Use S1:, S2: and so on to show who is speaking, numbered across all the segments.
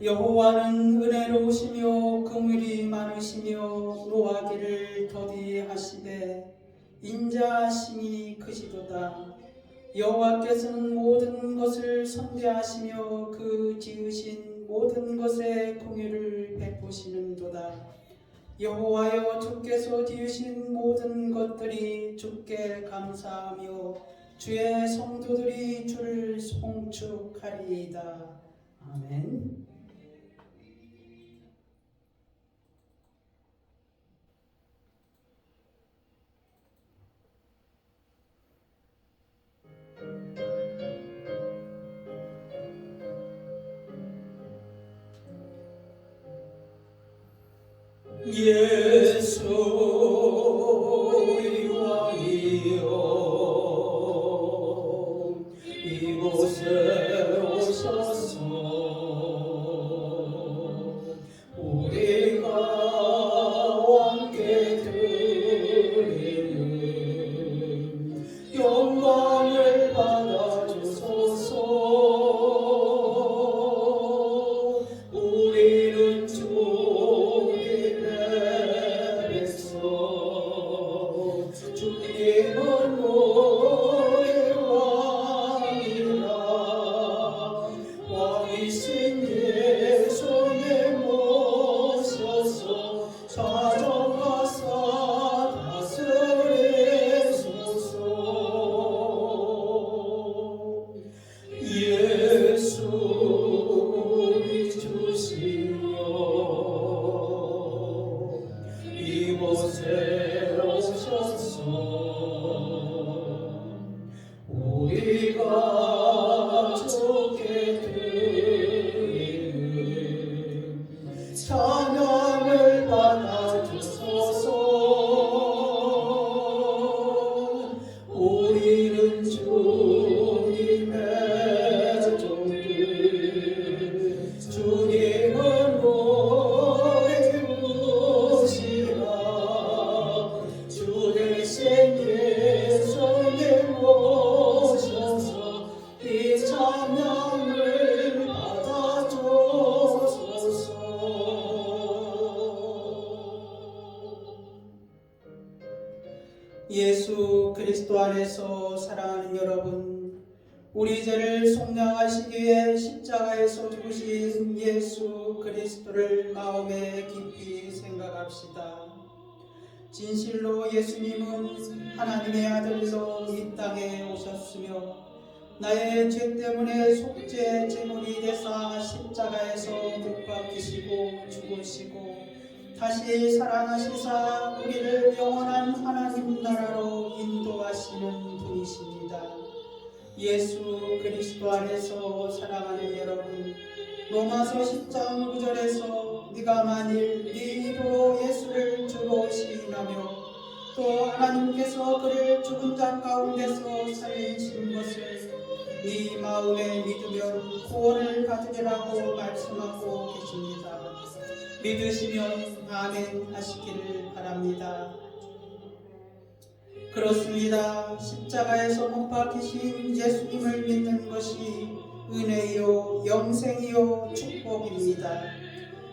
S1: 여호와는 은혜로우시며 긍휼이 많으시며 노하기를 더디하시되 인자하심이 크시도다. 여호와께서는 모든 것을 선대하시며 그 지으신 모든 것에 긍휼을 베푸시는도다. 여호와여, 주께서 지으신 모든 것들이 주께 감사하며 주의 성도들이 주를 송축하리이다. 아멘. 예수 우리 왕이여, 이곳에 오셔서 우리가 함께 드리는 영광을 받아주소서. 우리는 주님은 우리 왕이라. 왕이신 예수님 모셔서 찾아가사 다스리소서. 예수 우리 주시여, 이곳에 오셔서 우리가 주께 드리는 찬양을 받아주소서. 우리는 주님의 종들, 주님은 우리 구시라. 주 대신 예수님 오셔서 이 찬양을 받아주소서. 예수 그리스도 안에서 사랑하는 여러분, 우리 죄를 속량하시기 위해 십자가에서 죽으신 예수 그리스도를 마음에 깊이 생각합시다. 진실로 예수님은 하나님의 아들로 이 땅에 오셨으며 나의 죄 때문에 속죄 제물이 되사 십자가에서 못 박히시고 죽으시고 다시 살아나시사 우리를 영원한 하나님 나라로 인도하시는 분이십니다. 예수 그리스도 안에서 사랑하는 여러분, 로마서 10장 9절에서 네가 만일 네 입으로 예수를 주로 시인하며 또 하나님께서 그를 죽은 자 가운데서 살리신 것을 네 마음에 믿으면 구원을 받으리라고 말씀하고 계십니다. 믿으시면 아멘 하시기를 바랍니다. 그렇습니다. 십자가에서 못 박히신 예수님을 믿는 것이 은혜요 영생이요 축복입니다.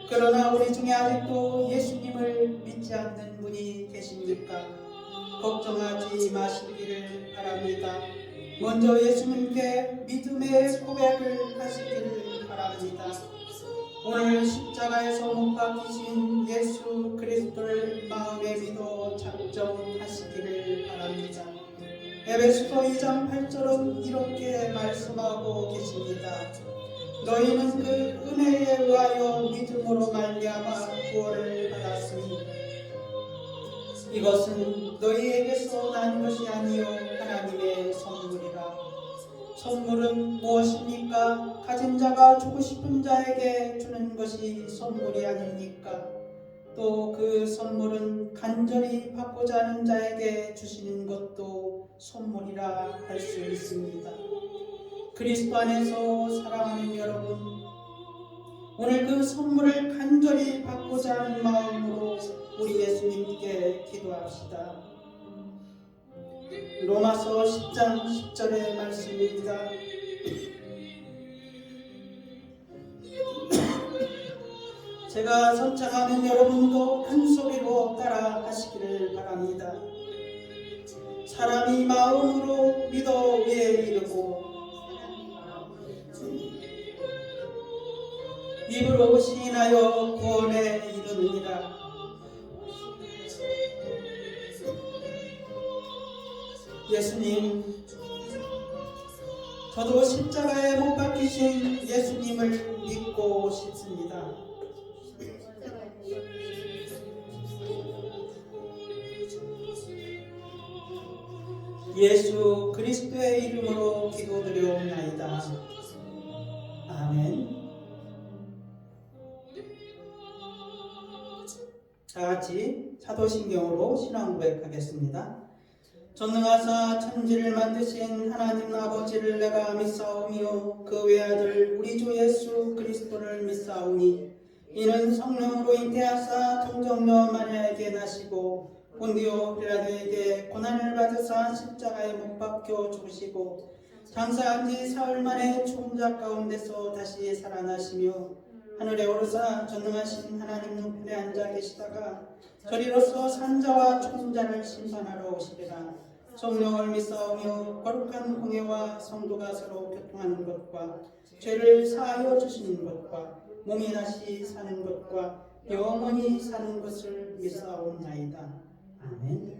S1: 그러나 우리 중에 아직도 예수님을 믿지 않는 분이 계십니까? 걱정하지 마시기를 바랍니다. 먼저 예수님께 믿음의 고백을 하시기를 바랍니다. 오늘 십자가에서 못 박히신 예수 그리스도를 마음에 믿어 작정하시기를 바랍니다. 에베소서 2장 8절은 이렇게 말씀하고 계십니다. 너희는 그 은혜에 의하여 믿음으로 말미암아 구원을 받았으니 이것은 너희에게서 난 것이 아니요 하나님의 선물이라. 선물은 무엇입니까? 가진 자가 주고 싶은 자에게 주는 것이 선물이 아닙니까? 또 그 선물은 간절히 받고자 하는 자에게 주시는 것도 선물이라 할 수 있습니다. 그리스도 안에서 사랑하는 여러분, 오늘 그 선물을 간절히 받고자 하는 마음으로 우리 예수님께 기도합시다. 로마서 10장 10절의 말씀입니다. 제가 선창하면 여러분도 큰 소리로 따라 하시기를 바랍니다. 사람이 마음으로 믿어 위에 이르고 입으로 시인하여 구원에 이르느니라. 예수님, 저도 십자가에 못 박히신 예수님을 믿고 싶습니다. 예수 그리스도의 이름으로 기도드려옵나이다. 아멘. 다같이 사도신경으로 신앙 고백하겠습니다. 전능하사 천지를 만드신 하나님 아버지를 내가 믿사오며 그 외아들 우리 주 예수 그리스도를 믿사오니 이는 성령으로 잉태하사 동정녀 마리아에게 나시고 본디오 빌라도에게 고난을 받으사 십자가에 못 박혀 죽으시고 장사한 지 사흘 만에 죽은 자 가운데서 다시 살아나시며 하늘에 오르사 전능하신 하나님 우편에 앉아 계시다가 저리로서 산자와 죽은 자를 심판하러 오시리라. 성령을 믿사오며 거룩한 공예와 성도가 서로 교통하는 것과 죄를 사하여 주시는 것과 몸이 다시 사는 것과 영원히 사는 것을 믿사옵나이다. 아멘.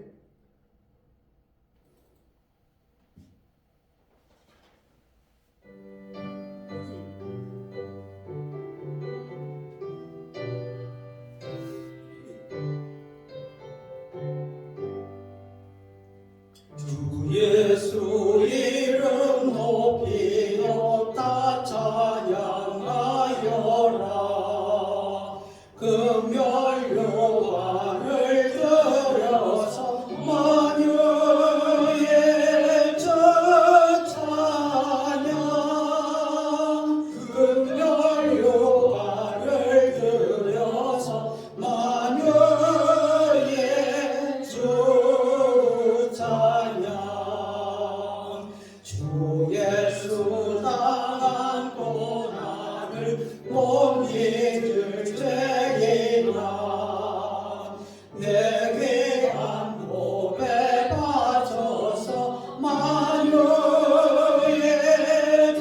S2: 주 예수 이름 높이었다 찬양하여라. 금연료관을 들여서 만유의 저 찬양. 금연료관을 들여서 만유의 주 찬양. 주 예수 당한 고난을 못 잊을 죄이나 내게 한 몸에 빠져서 만유의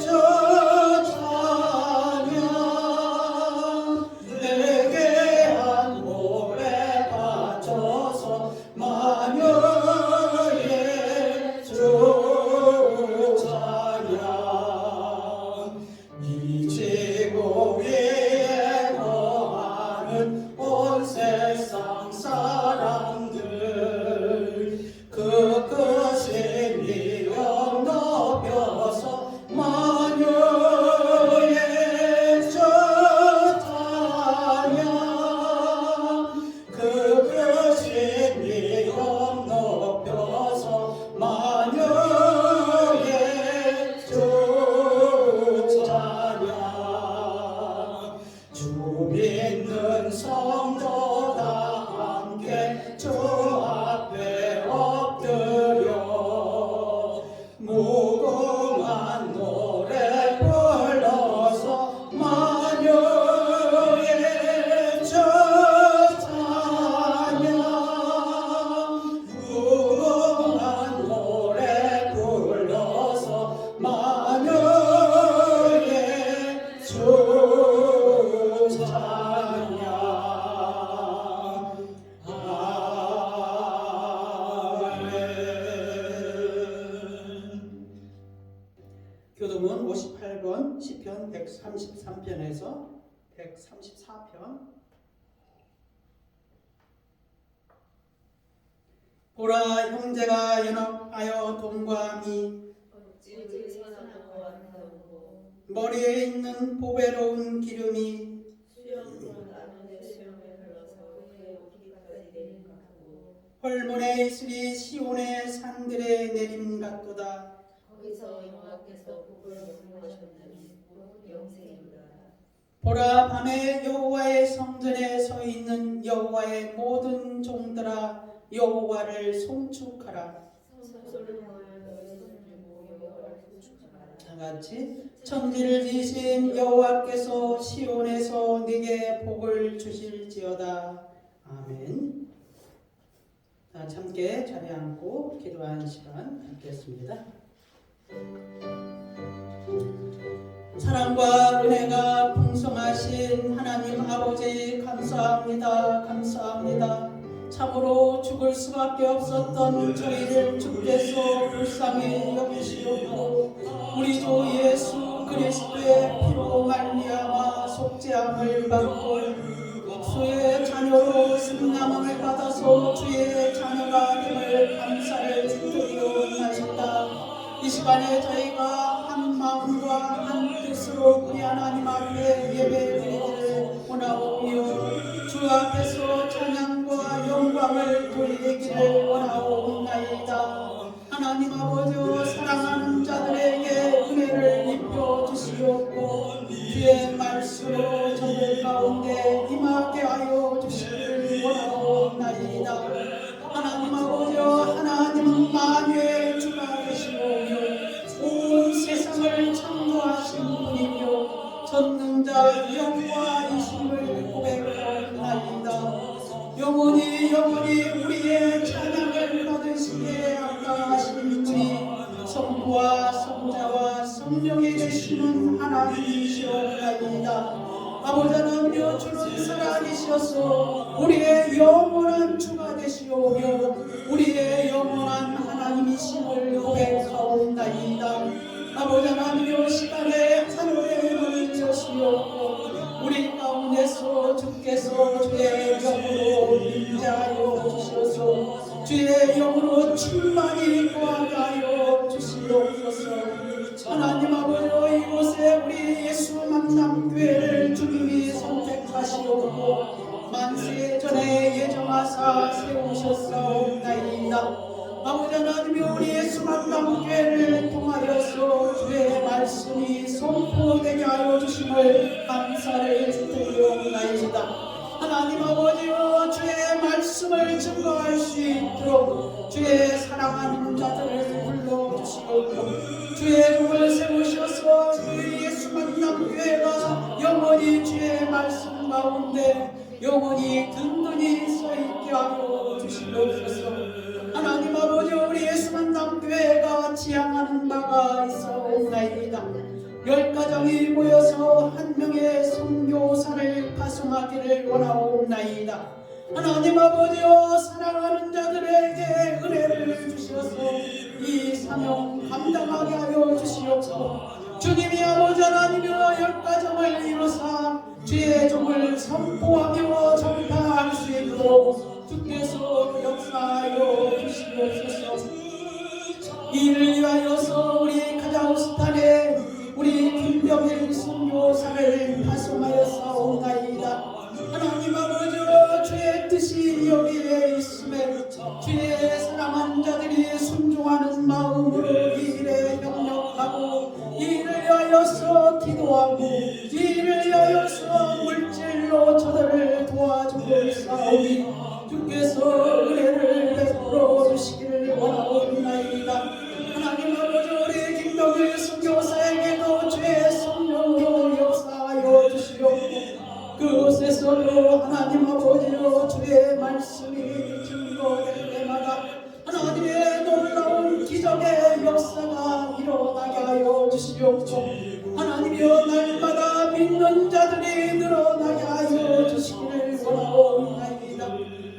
S2: 저 찬양. 내게 한 몸에 빠져서 만유의 주 찬양. 이 지구 위에 거하는 온 세상 사람들 그 크신 이름 높여서 만유의 저 찬양. 그 크신 이름 높여서 만유의 주 찬양. 주 믿는 성도 다 함께 주 앞에 엎드려 무궁한 노래 불러서 만유의 저 찬양. 무궁한 노래 불러서 만유의 주 찬양. 아멘.
S1: 교도문 58번 시편 133편에서 134편. 보라, 형제가 연합하여 동거함이 머리에 있는 보배로운 기름이 헐문에 있으리 시온의 산들에 내림 같도다.
S3: 거기서 여호와께서 복을 명령하셨나니 영생이로다.
S1: 보라, 밤에 여호와의 성전에 서 있는 여호와의 모든 종들아, 여호와를 송축하라.
S3: 성소를 향하여 너희 손을 들고 여호와를 송축하라.
S1: 다 같이 천지를 지으신 여호와께서 시온에서 네게 복을 주실지어다. 아멘. 자, 함께 자리 앉고 기도하는 시간 갖겠습니다. 사랑과 은혜가 풍성하신 하나님 아버지 감사합니다. 감사합니다. 참으로 죽을 수밖에 없었던 저희를 주께서 불쌍히 여기시옵고 우리 주 예수 그리스도의 피로 말미암아 속죄함을 받고 주의 자녀로 승남함을 받아서 주의 자녀가 됨을 감사를 드리옵나이다. 이 시간에 저희가 한 마음과 한 뜻으로 우리 하나님 앞에 예배드리기를 원하오며 주 앞에서 찬양과 영광을 돌리기를 원하옵나이다. 하나님 아버지 사랑하는 자들에게 은혜를 입혀 주시옵고 주의 말씀으로 저들 가운데 임하게 하여 주시기를 원하옵나이다. 하나님 아버지 하나님은 만유의 주가 되시오며 온 세상을 창조하신 분이며 전능자 여호와이심을 고백하옵나이다. 영원히 우리의 찬양을 받으시기에 합당하신 분이 성부와 성자와 성령이 되시는 하나님이시옵나이다. 아버지 하나님이여 주는 살아계셔서 우리의 영원한 주가 되시오며 우리의 영원한 하나님이심을 고백하옵나이다. 아버지 하나님이여 시간에 하늘의 문을 여시옵고 우리 가운데서 주께서 주의 영으로 임재하여 주시옵소서. 주의 영으로 충만히 거하게 하여 주시옵소서. 하나님 아버지 이곳에 우리 예수 만남교회를 주님이 선택하시옵고 만세 전에 예정하사 세우셨사옵나이다. 아버지 하나님이 우리 예수 만남교회를 통하여서 주의 말씀이 선포되게 하여 주심을 감사를 드리옵나이다. 하나님 아버지여 주의 말씀을 증거할 수 있도록 주의 사랑하는 자들을 불러주시옵고 주의 종을 세우셔서 우리 예수 만남교회가 영원히 주의 말씀 가운데 영원히 든든히 서있게 하여 주시옵소서. 하나님 아버지 우리 예수 만남교회가 지향하는 바가 있사옵나이다. 10가정이 모여서 한 명의 선교사를 파송하기를 원하옵나이다. 하나님 아버지여 사랑하는 자들에게 은혜를 주셔서 이 사명 감당하게 하여 주시옵소서. 주님이 아버지 하나님이여 10가정을 이루사 주의 종을 선포하며 전파할 수 있도록 주께서 역사하여 주시옵소서. 이를 위하여서 우리 카자흐스탄에 우리 김병일 선교사를 파송하였사옵나이다. 하나님 아버지여 주의 뜻이 여기에 있음에 주의 사랑하는 자들이 순종하는 마음으로 이 일에 협력하고 이 일을 위하여서 기도하고 이 일을 위하여서 물질로 저들을 도와주고 있사오니 주께서 은혜를 베풀어 주시기를 원하옵나이다. 하나님 아버지 우리 김병일 선교사에게도 주의 성령으로 역사하여 주시옵고 그곳에서도 하나님 아버지여 주의 말씀이 증거될 때마다 하나님의 놀라운 기적의 역사가 일어나게 하여 주시옵고 하나님이여 날마다 믿는 자들이 늘어나게 하여 주시기를 원하옵나이다.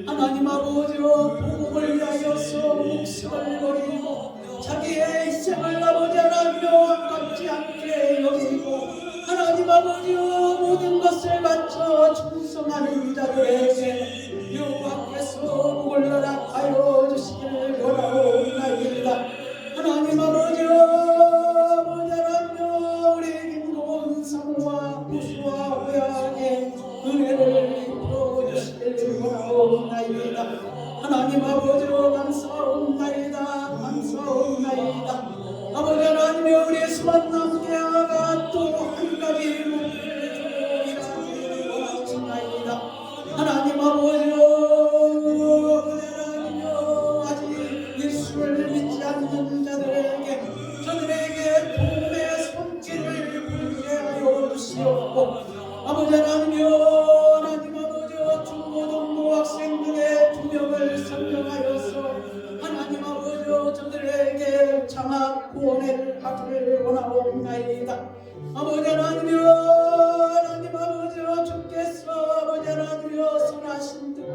S1: 하나님 아버지여 복음을 위하여서 목숨을 버리고 자기의 일생을 아버지 하나님여 아깝지 않게 여기고 하나님 아버지여 모든 것을 바쳐 충성하는 자들에게 여호와께서 복을 허락하여 주시기를 원하옵나이다. 하나님 아버지여 아버지 하나님여 우리 김동원 사모와 부수와 고향에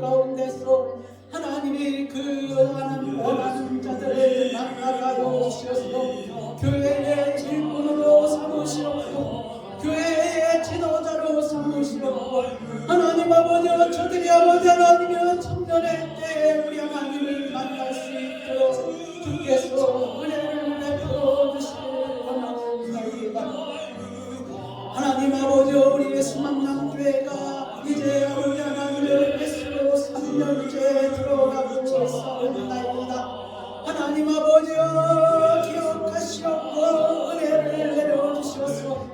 S1: 가운데서 하나님이 그 원하는 자들을 만나가여 주셔서 교회의 일꾼으로 삼으시옵고 교회의 지도자로 삼으시옵고 하나님 아버지 저들이 아버지 하나님이여 청년의 때에 우리 하나님을 만날 수 있도록 주께서 은혜를 베풀어 주시길 원하옵나이다. 하나님 아버지 우리의 수망남교회가 이제 아버지 하나님을 횟수로 3년째 들어가고 있사옵나이다. 하나님 아버지여 기억하시옵고 은혜를 내려주셔서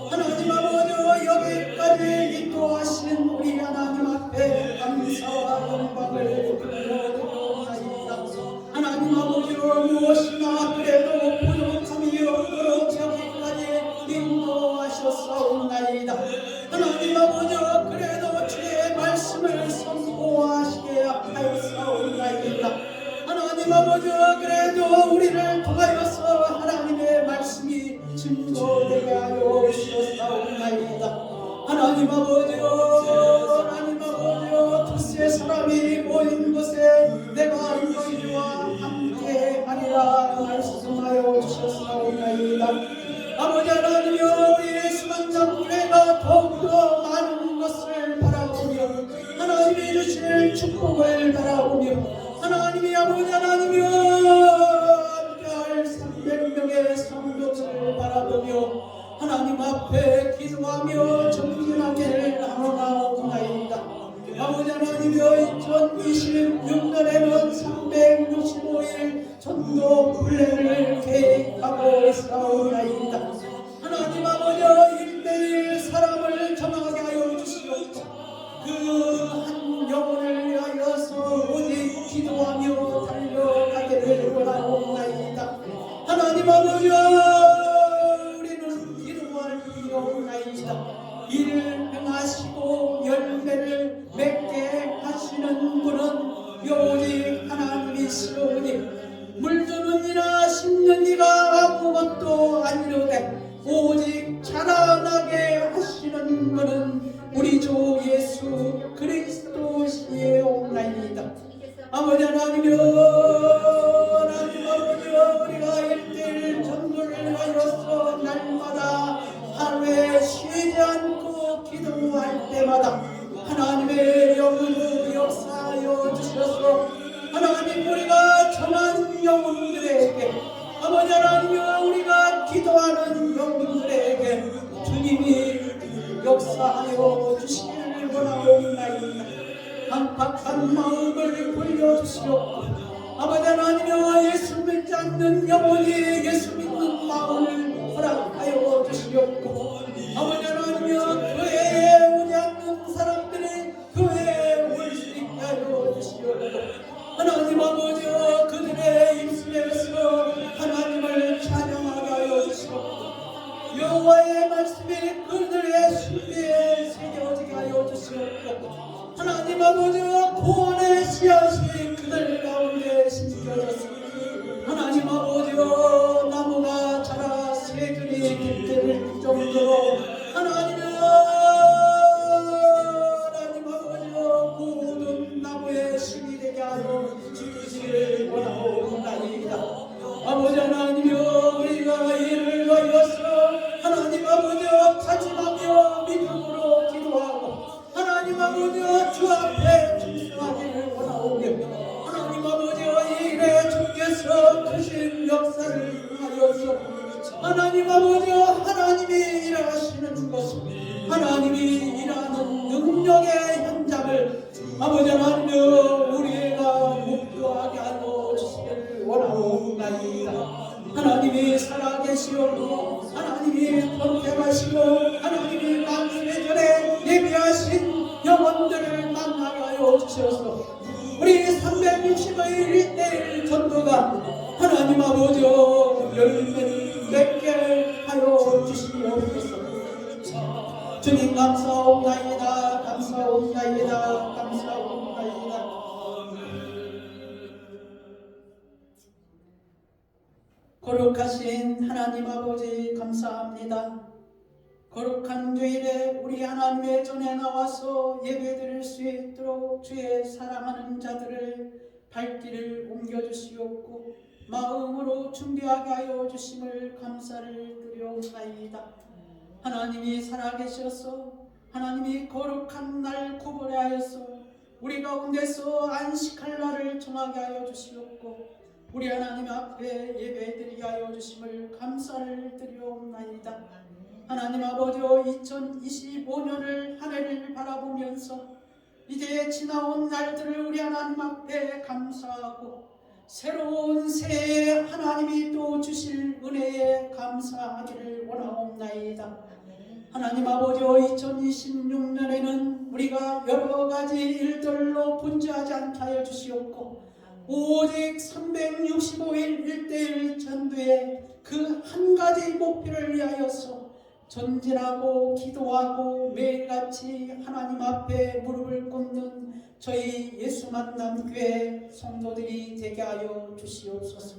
S1: 하나님 아버지여 여기까지 인도하신 우리 하나님 앞에 감사와 영광을 드리옵나이다. 하나님 아버지여 무엇이나 그래도 부족함이 없도록 여기까지 인도하셨사옵나이다. 하나님 아버지여 그래도 주의 말씀을 선포하시게 하였사옵나이다. 하나님 아버지 그래도 우리를 통하여서 하나님의 말씀이 증거되게 하여 주셨사옵나이다. 하나님 아버지여 두세 사람이 모인 곳에 내가 너희와 함께 하리라 말씀하여 주셨사옵나이다. 아버지 하나님이여 우리의 수만장교회가 더욱더 많은 것을 바라보며 하나님이 주실 축복을 바라보며 하나님이 아버지 하나님이여 함께할 300명의 성도들을 바라보며 하나님 앞에 기도하며 정진하기를 하나옵나이다. 아버지 하나님이여 2026년에는 365일 전도 훈련을 계획하고 있사옵나이다. 하나님 아버지여 1대1 사람을 정하게 하여 주시옵소서. 그 한 영혼을 위하여서 오직 기도하며 달려가기를 원하옵나이다. 하나님 아버지여 우리는 기도하옵나이다. 일을 행하시고 열매를 맺게 하시는 분은 오직 하나님이시오니 물주는 이나 심는 이가 아무것도 아니로되 오직 자라나게 하시는 분은 우리 주 예수 그리스도시옵나이다. 아버지 하나님이여 하나님 아버지여 우리가 1대1 전도를 하여서 날마다 하루에 쉬지 않고 기도할 때마다 하나님의 영으로 역사하여 주셔서 하나님 우리가 정한 영혼들에게 아버지 하나님이여 우리가 기도하는 영혼들에게 주님이 역사하여 주시기를 원하옵나이다. 안팎한 마음을 돌려주시옵고 아버지 하나님이여 예수 믿지 않는 영혼이 예수 믿는 마음을 허락하여 주시옵고 아버지 하나님이여 교회에 오지 않는 사람들이 교회에 올 수 있게 하여 주시옵고 하나님 아버지여 그들의 입술에서 하나님을 찬양하게 하여 주시옵고 여호와의 말씀이 그들의 심리에 새겨지게 하여 주시옵고 하나님 아버지여 구원의 씨앗이 그들 가운데 심겨졌습니다. 하나님 아버지여 나무가 자라 새들이 깃들 정도로 하나님 아버지여 모든 나무의 심이 되게 하여 주시기를 원하옵나이다. 아버지 하나님이여 우리가 이를 위하여서 하나님 아버지여 다짐하며 믿음으로 기도하고 하나님 아버지여 주 앞에 충성하기를 원하오며 하나님 아버지여 이 일에 주께서 크신 역사를 하여서 하나님 아버지여 하나님이 일하시는 것을 하나님이 일하는 능력의 현장을 아버지 하나님이여 우리가 목도하게 하여 주시기를 원하옵나이다. 하나님이 살아계시옵고 하나님이 권태하시고 하나님이 만세전에 예비하신 영혼들을 만나게 하여 주셔서 우리 365일 1대1 전도가 하나님 아버지여 열매를 맺게 하여 주시옵소서. 주님 감사옵나이다. 감사옵나이다. 감사옵나이다. 거룩하신 하나님 아버지 감사합니다. 거룩한 주일에 우리 하나님의 전에 나와서 예배드릴 수 있도록 주의 사랑하는 자들을 발길을 옮겨주시옵고 마음으로 준비하게 하여 주심을 감사를 드려옵나이다. 하나님이 살아계셔서 하나님이 거룩한 날 구분해 하여서 우리 가운데서 안식할 날을 정하게 하여 주시옵고 우리 하나님 앞에 예배드리게 하여 주심을 감사를 드려옵나이다. 하나님 아버지여 2025년을 한 해를 바라보면서 이제 지나온 날들을 우리 하나님 앞에 감사하고 새로운 새해 하나님이 또 주실 은혜에 감사하기를 원하옵나이다. 하나님 아버지여 2026년에는 우리가 여러 가지 일들로 분주하지 않게 하여 주시옵고 오직 365일 1:1 전도의 그 한 가지 목표를 위하여서 전진하고 기도하고 매일같이 하나님 앞에 무릎을 꿇는 저희 예수 만남 교회 성도들이 되게 하여 주시옵소서.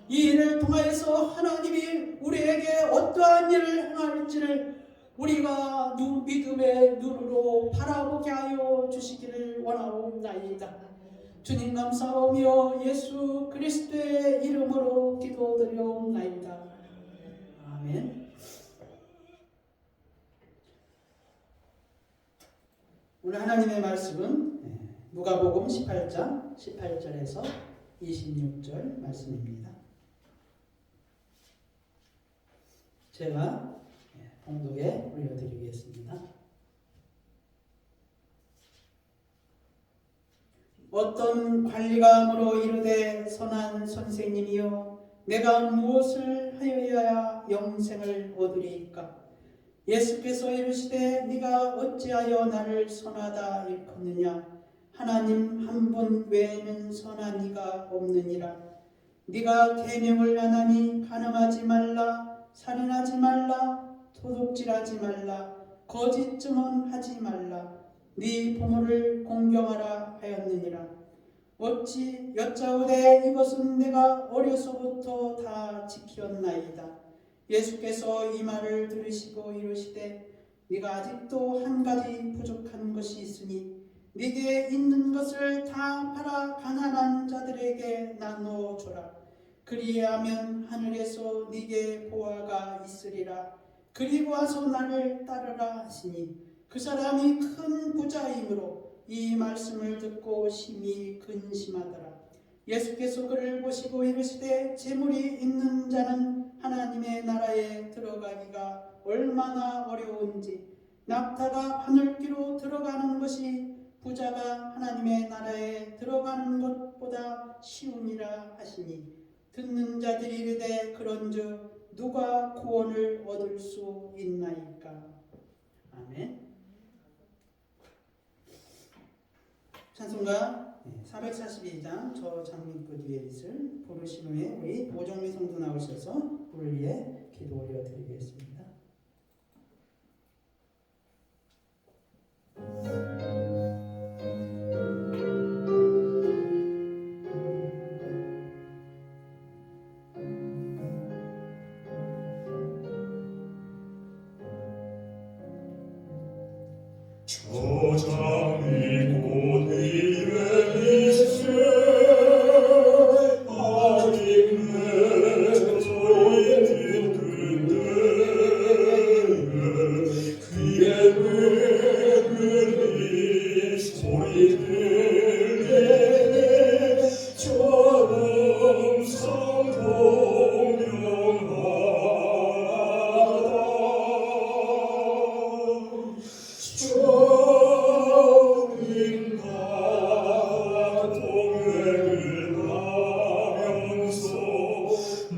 S1: 이 일을 통하여서 하나님이 우리에게 어떠한 일을 행할지를 우리가 믿음의 눈으로 바라보게 하여 주시기를 원하옵나이다. 주님 감사하며 예수 그리스도의 이름으로 기도드려옵나이다. 아멘. 오늘 하나님의 말씀은 누가복음 18장 18절에서 26절 말씀입니다. 제가 봉독에 올려드리겠습니다. 어떤 관리감으로 이르되 선한 선생님이여 내가 무엇을 하여야 영생을 얻으리이까? 예수께서 이르시되 네가 어찌하여 나를 선하다 일컫느냐? 하나님 한 분 외에는 선한 이가 없느니라. 네가 계명을 하나니 간음하지 말라, 살인하지 말라, 도둑질하지 말라, 거짓 증언하지 말라, 네 부모를 공경하라 하였느니라. 어찌 여짜오되 이것은 내가 어려서부터 다 지켰나이다. 예수께서 이 말을 들으시고 이르시되 네가 아직도 한 가지 부족한 것이 있으니 네게 있는 것을 다 팔아 가난한 자들에게 나누어 주라. 그리하면 하늘에서 네게 보화가 있으리라. 그리고 와서 나를 따르라 하시니 그 사람이 큰 부자이므로 이 말씀을 듣고 심히 근심하더라. 예수께서 그를 보시고 이르시되 재물이 있는 자는 하나님의 나라에 들어가기가 얼마나 어려운지 낙타가 바늘귀로 들어가는 것이 부자가 하나님의 나라에 들어가는 것보다 쉬우니라 하시니 듣는 자들이 이르되 그런즉 누가 구원을 얻을 수 있나이까? 아멘. 찬송가 442장 저 장미꽃 위에 있을 부르신 후에 우리 오정미 성도 나오셔서 우리 위해 기도 올려드리겠습니다.
S2: 저 장미꽃 위에 있을 아직 내 저희 뒷끝에 귀에 늙은 이 소리 들리네 정성 동명하다. 종인과 동행을 하면서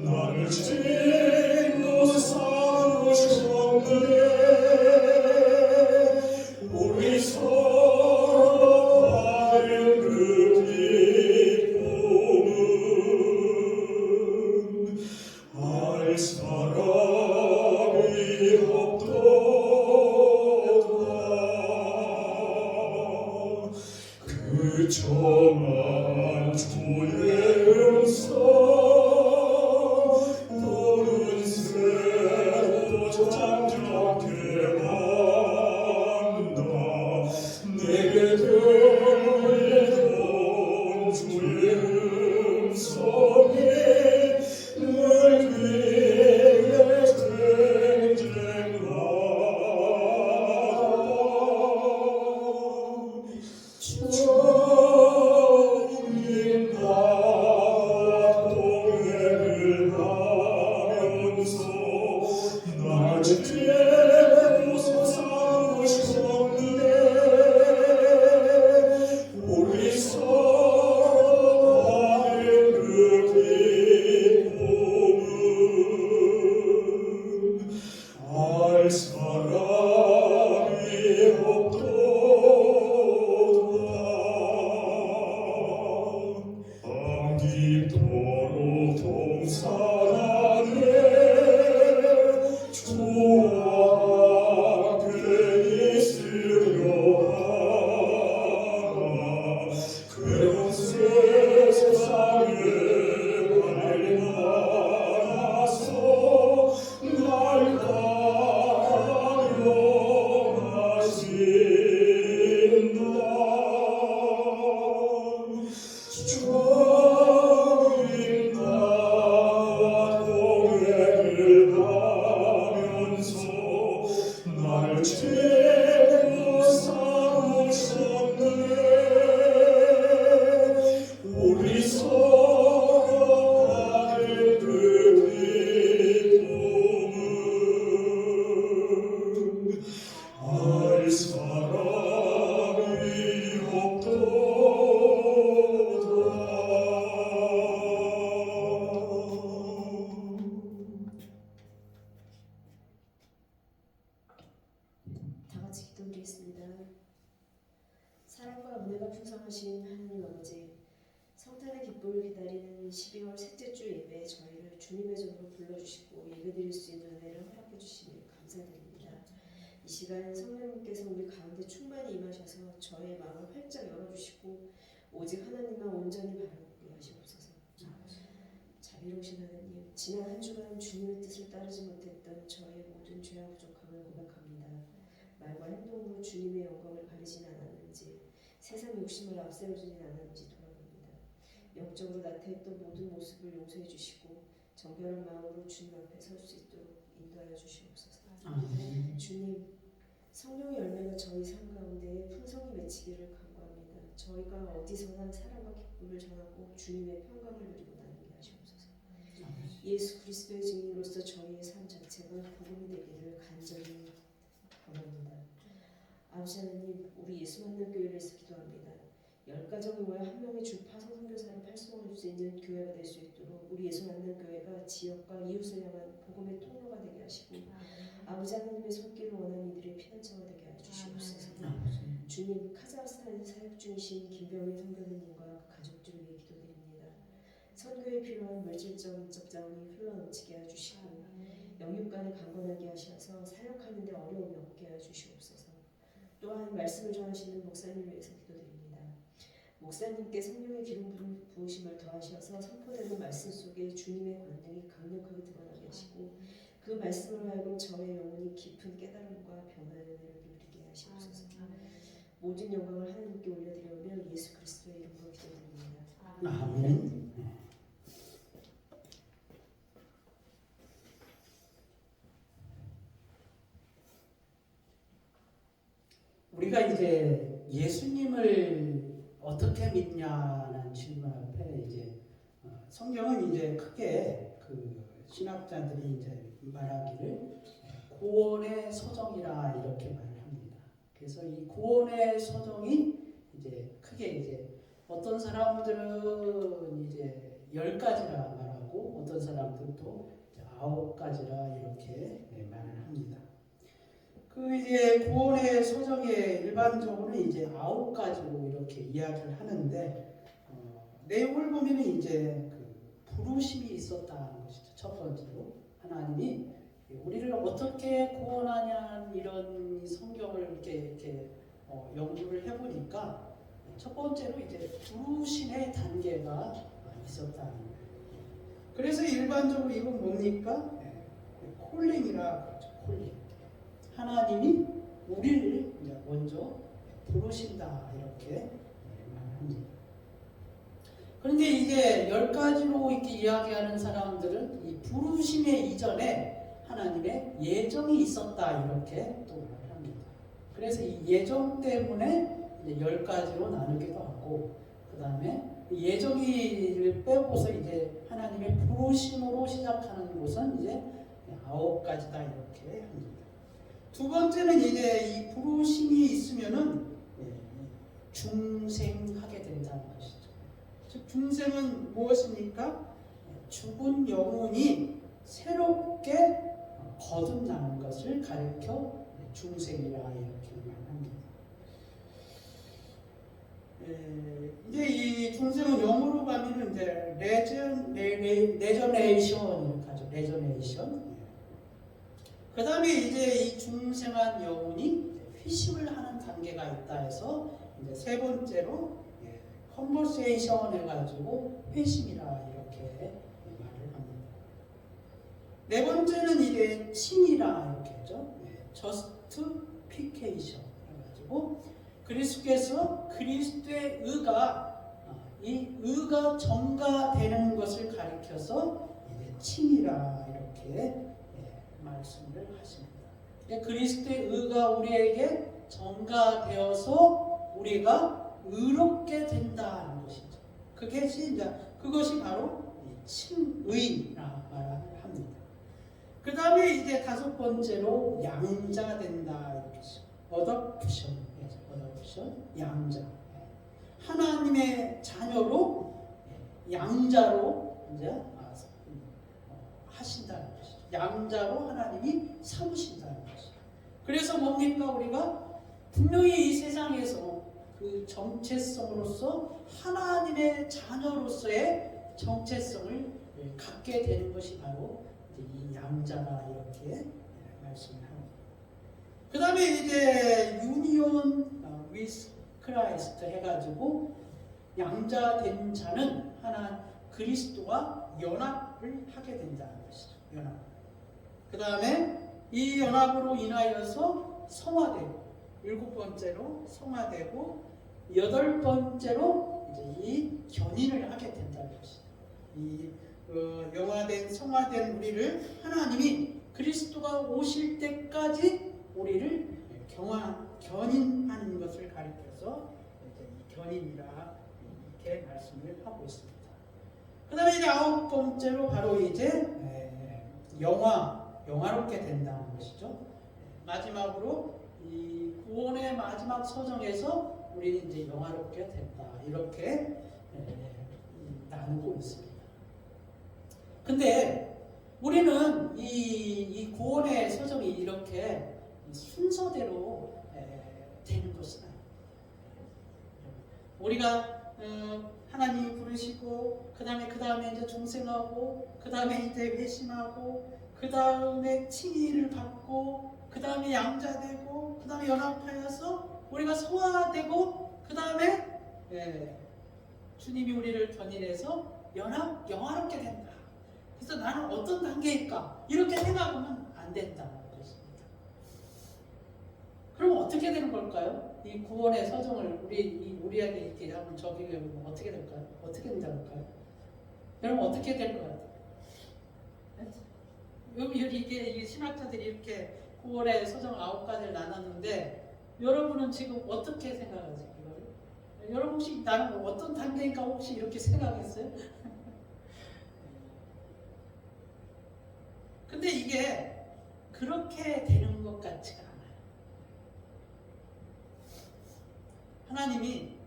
S2: 나를 찍고 살으셨네. 우리 서로 밝은 그 기쁨은 알 사람이 없도다. 그 정한 주의 음성 너는 새로 잠잠케 한다. 내게
S4: 은혜가 풍성하신 하나님 아버지, 성탄의 기쁨을 기다리는 12월 셋째 주 예배에 저희를 주님의 전으로 불러주시고 예배드릴 수 있는 은혜를 허락해 주시니 감사드립니다. 이 시간 성령님께서 우리 가운데 충만히 임하셔서 저의 마음을 활짝 열어주시고 오직 하나님만 온전히 바라보게 하시옵소서. 자비로우신 하나님, 지난 한 주간 주님의 뜻을 따르지 못했던 저의 모든 죄와 부족함을 고백합니다. 말과 행동으로 주님의 영광을 가리진 않았는지, 세상 욕심을 앞세우지는 않았는지 돌아봅니다. 영적으로 나타했던 모든 모습을 용서해 주시고 정결한 마음으로 주님 앞에 설 수 있도록 인도하여 주시옵소서. 주님, 성령의 열매가 저희 삶 가운데 풍성히 맺히기를 간구합니다. 저희가 어디서나 사랑과 기쁨을 전하고 주님의 평강을 누리고 나누게 하시옵소서. 예수 그리스도의 증인으로서 저희의 삶 자체가 복음이 되기를 간절히 원합니다. 아버지 하나님, 우리 예수 만난 교회를 위해서 기도합니다. 10가정을 모여 한 명의 주파 선교사를 활성화할 수 있는 교회가 될 수 있도록 우리 예수 만난 교회가 지역과 이웃을 향한 복음의 통로가 되게 하시고 아버지 하나님의 손길을 원하는 이들의 피난처가 되게 하여 주시옵소서. 주님, 카자흐스탄에서 사역 중이신 김병희 선교사님과 그 가족들을 위해 기도드립니다. 선교에 필요한 물질적, 인적 자원이 흘러넘치게 하여 주시고 영육간에 강건하게 하셔서 사역하는 데 어려움이 없게 하여 주시옵소서. 또한 말씀을 전하시는 목사님을 위해서 기도드립니다. 목사님께 성령의 기름 부으심을 더하셔서 선포되는 말씀 속에 주님의 권능이 강력하게 드러나게 하시고 그 말씀으로 하여금 저의 영혼이 깊은 깨달음과 변화의 은혜를 누리게 하시옵소서. 모든 영광을 하나님께 올려드리오며 예수 그리스도의 이름으로 기도드립니다.
S1: 아멘. 우리가 이제 예수님을 어떻게 믿냐는 질문 앞에 이제 성경은 이제 크게 그 신학자들이 이제 말하기를 구원의 서정이라 이렇게 말을 합니다. 그래서 이 구원의 서정이 이제 크게 이제 어떤 사람들은 이제 10가지라 말하고 어떤 사람들은 또 9가지라 이렇게 말을 합니다. 그 이제 구원의 서정에 일반적으로 이제 9가지로 이렇게 이야기를 하는데 내용을 보면은 이제 그 부르심이 있었다는 것이죠. 첫 번째로 하나님이 우리를 어떻게 구원하냐는 이런 성경을 이렇게 연구를 해보니까 첫 번째로 이제 부르심의 단계가 있었다는 거예요. 그래서 일반적으로 이건 뭡니까? 콜링이라 그러죠. 콜링. 하나님이 우리를 이제 먼저 부르신다 이렇게 말합니다. 그런데 이제 10가지로 이렇게 이야기하는 사람들은 이 부르심의 이전에 하나님의 예정이 있었다 이렇게 또 말합니다. 그래서 이 예정 때문에 이제 10가지로 나누기도 하고 그 다음에 예정이를 빼고서 이제 하나님의 부르심으로 시작하는 곳은 이제 9가지다 이렇게 합니다. 두 번째는 이제 이 부르심이 있으면은 중생하게 된다는 것이죠. 즉 중생은 무엇입니까? 죽은 영혼이 새롭게 거듭나는 것을 가리켜 중생이라 이렇게 말합니다. 이제 이 중생은 영어로 가면은 이제 레저네이션 하죠. 레저네이션. 그 다음에 이제 이 중생한 영혼이 회심을 하는 단계가 있다 해서 이제 세 번째로 컨버세이션 해가지고 회심이라 이렇게 말을 합니다. 네 번째는 이제 칭이라 이렇게 하죠. 저스티피케이션 해가지고 그리스도께서 그리스도의 이 의가 전가되는 것을 가리켜서 이제 칭이라 이렇게 말씀을 하십니다. 그리스도의 의가 우리에게 전가되어서 우리가 의롭게 된다는 것이죠. 그것이 바로 칭의라 말을 합니다. 그 다음에 이제 다섯 번째로 양자가 된다 이렇게 어덕션, 양자. 하나님의 자녀로 양자로 이제 하신다는 것이죠. 양자로 하나님이 삼으신다는 것이죠. 그래서 뭡니까? 우리가 분명히 이 세상에서 그 정체성으로서 하나님의 자녀로서의 정체성을 갖게 되는 것이 바로 이제 이 양자라 이렇게 말씀을 합니다. 그 다음에 이제 유니온 with 크라이스트 해가지고 양자된 자는 하나 그리스도와 연합을 하게 된다는 것이죠. 연합. 그 다음에 이 연합으로 인하여서 성화되고, 7번째로 성화되고, 8번째로 이제 이 견인을 하게 된다는 것이죠. 이 영화된 성화된 우리를 하나님이 그리스도가 오실 때까지 우리를 견인하는 것을 가리켜서 이제 이 견인이라 이렇게 말씀을 하고 있습니다. 그 다음에 이제 9번째로 바로 이제 영화롭게 된다는 것이죠. 마지막으로 이 구원의 마지막 서정에서 우리는 이제 영화롭게 된다 이렇게 나누고 있습니다. 근데 우리는 이 구원의 서정이 이렇게 순서대로 되는 것은 아니에요. 우리가 하나님이 부르시고 그 다음에 이제 중생하고 그 다음에 이제 회심하고 그 다음에 칭의를 받고 그 다음에 양자되고 그 다음에 연합하여서 우리가 소화되고 그 다음에 주님이 우리를 견인해서 영화롭게 된다. 그래서 나는 어떤 단계일까? 이렇게 생각하면 안 된다는 것입니다. 그럼 어떻게 되는 걸까요? 이 구원의 서정을 우리에게 이렇게 한번 적용해보면 어떻게 될까요? 어떻게 된다고할까요? 여러분 어떻게 될 것 같아요? 이게 신학자들이 이렇게 구원의 서정 9가지를 나눴는데 여러분은 지금 어떻게 생각하세요? 여러분 혹시 나는 어떤 단계인가 혹시 이렇게 생각했어요? 근데 이게 그렇게 되는 것 같지가 않아요. 하나님이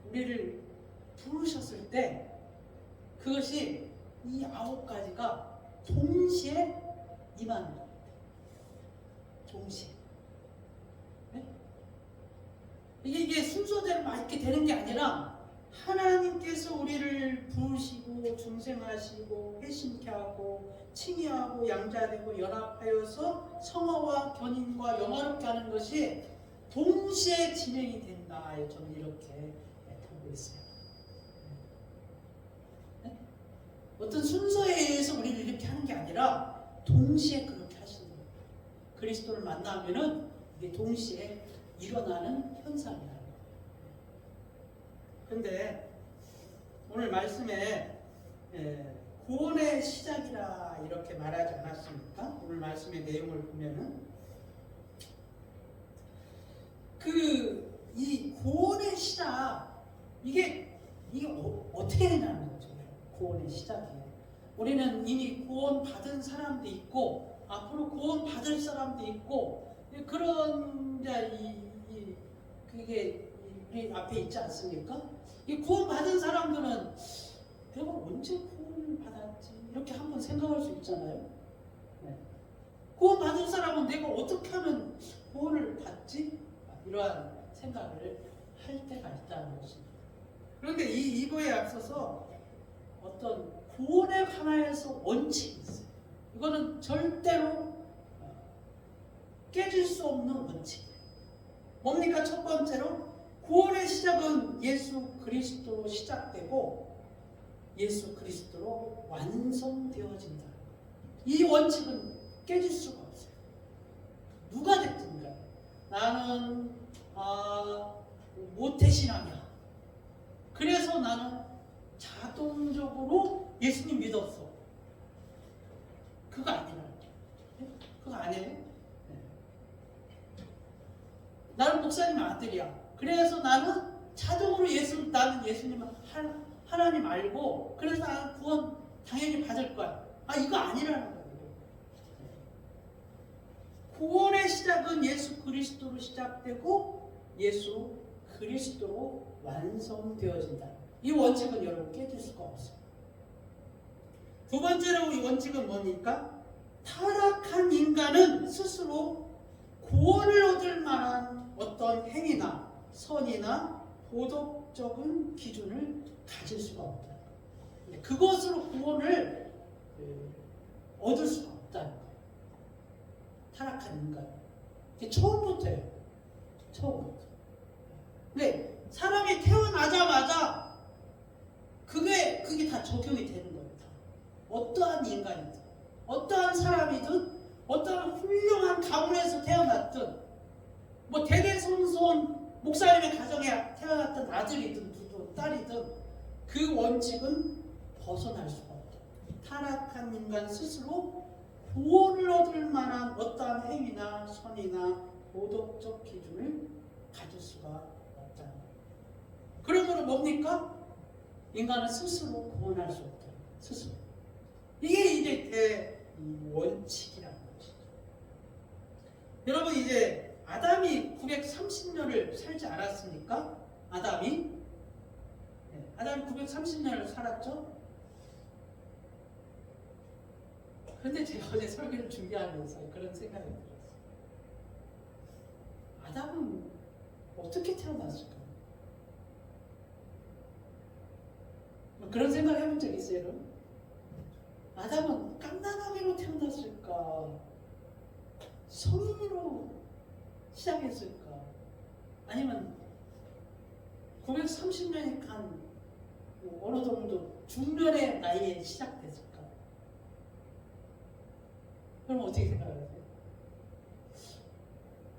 S1: 우리를 부르셨을 때 그것이 이 9가지가 동시에 임하는 겁니다. 동시에. 네? 이게 순서대로 막 이렇게 되는 게 아니라 하나님께서 우리를 부르시고 중생하시고 회심케 하고 칭의하고 양자되고 연합하여서 성화와 견인과 영화롭게 하는 것이 동시에 진행이 된다. 저는 이렇게 보고 있어요. 네? 어떤 순서에 의해서 우리를 이렇게 하는 게 아니라 동시에 그렇게 하시는 거예요. 그리스도를 만나면은 이게 동시에 일어나는 현상이라는 거예요. 그런데 오늘 말씀에 구원의 시작이라 이렇게 말하지 않았습니까? 오늘 말씀의 내용을 보면은 이 구원의 시작 이게 어떻게 되냐는 거죠. 구원의 시작이 우리는 이미 구원 받은 사람도 있고 앞으로 구원 받을 사람도 있고 그런 그게 우리 앞에 있지 않습니까? 이 구원 받은 사람들은 내가 언제 구원을 받았지 이렇게 한번 생각할 수 있잖아요. 네. 구원 받은 사람은 내가 어떻게 하면 구원을 받지? 이러한 생각을 할 때가 있다는 것입니다. 그런데 이거에 앞서서 어떤 구원에 관하여서 원칙이 있어요. 이거는 절대로 깨질 수 없는 원칙이에요. 뭡니까? 첫 번째로 구원의 시작은 예수 그리스도로 시작되고 예수 그리스도로 완성되어진다. 이 원칙은 깨질 수가 없어요. 누가 됐든 간에 나는 모태신앙이야. 그래서 나는 자동적으로 예수님 믿었어. 그거 아니라 그거 아니에요. 나는 목사님 아들이야. 그래서 나는 자동으로 나는 예수님을 하나님 알고 그래서 나는 구원 당연히 받을 거야. 이거 아니라는 거예요. 구원의 시작은 예수 그리스도로 시작되고 예수 그리스도로 완성되어진다. 이 원칙은 여러분 깨질 수가 없어요. 두 번째로 이 원칙은 뭡니까? 타락한 인간은 스스로 구원을 얻을 만한 어떤 행위나 선이나 도덕적인 기준을 가질 수가 없다. 그것으로 구원을 얻을 수가 없다는 거예요. 타락한 인간. 이게 처음부터예요. 처음부터. 근데 사람이 태어나자마자 그게 다 적용이 되는 거예요. 어떠한 인간이든, 어떠한 사람이든, 어떠한 훌륭한 가문에서 태어났든, 뭐 대대손손 목사님의 가정에 태어났던 아들이든 누구 딸이든 그 원칙은 벗어날 수가 없다. 타락한 인간 스스로 구원을 얻을 만한 어떠한 행위나 선이나 도덕적 기준을 가질 수가 없다는 거예요. 그러므로 뭡니까? 인간은 스스로 구원할 수 없다. 스스로. 이게 이제 원칙이라는 것이죠. 여러분 이제 아담이 930년을 살지 않았습니까? 아담이 930년을 살았죠? 그런데 제가 어제 설교를 준비하면서 그런 생각이 들었어요. 아담은 어떻게 태어났을까? 그런 생각을 해본 적 있어요, 여러분? 아담은 갓난아기로 태어났을까? 성인으로 시작했을까? 아니면 930년이 간 어느 정도 중년의 나이에 시작됐을까? 그럼 어떻게 생각하세요?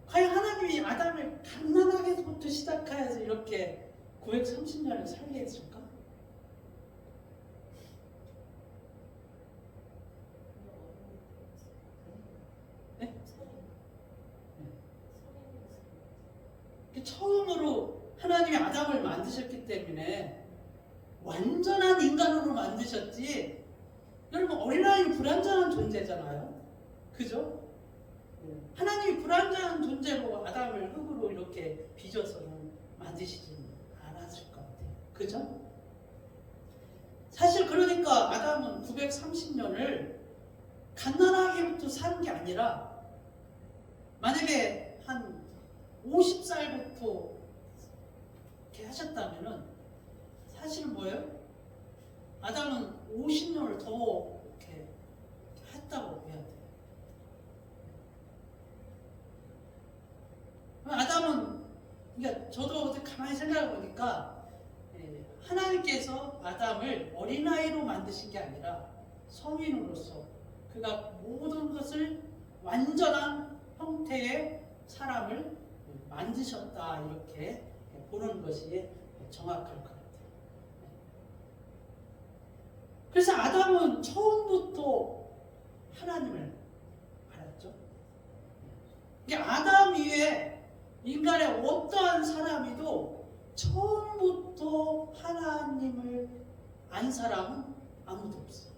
S1: 과연 하나님이 아담을 갓난아기부터 시작하여서 이렇게 930년을 살게 했을까? 네? 처음으로 하나님이 아담을 만드셨기 때문에 완전한 인간으로 만드셨지. 여러분 어린아이는 불완전한 존재잖아요. 그죠? 하나님이 불완전한 존재로 아담을 흙으로 이렇게 빚어서는 만드시지 않았을 것 같아요. 그죠? 사실 그러니까 아담은 930년을 갓난아기부터 사는 게 아니라 만약에 한 50살부터 이렇게 하셨다면은 사실은 뭐예요? 아담은 50년을 더 이렇게 했다고 해야 돼요. 아담은, 그러니까 저도 어제 가만히 생각해 보니까 하나님께서 아담을 어린아이로 만드신 게 아니라 성인으로서 그가 모든 것을 완전한 형태의 사람을 만드셨다, 이렇게 보는 것이 정확할 것 같아요. 그래서 아담은 처음부터 하나님을 알았죠. 아담 이외에 인간의 어떠한 사람이도 처음부터 하나님을 안 사람은 아무도 없어요.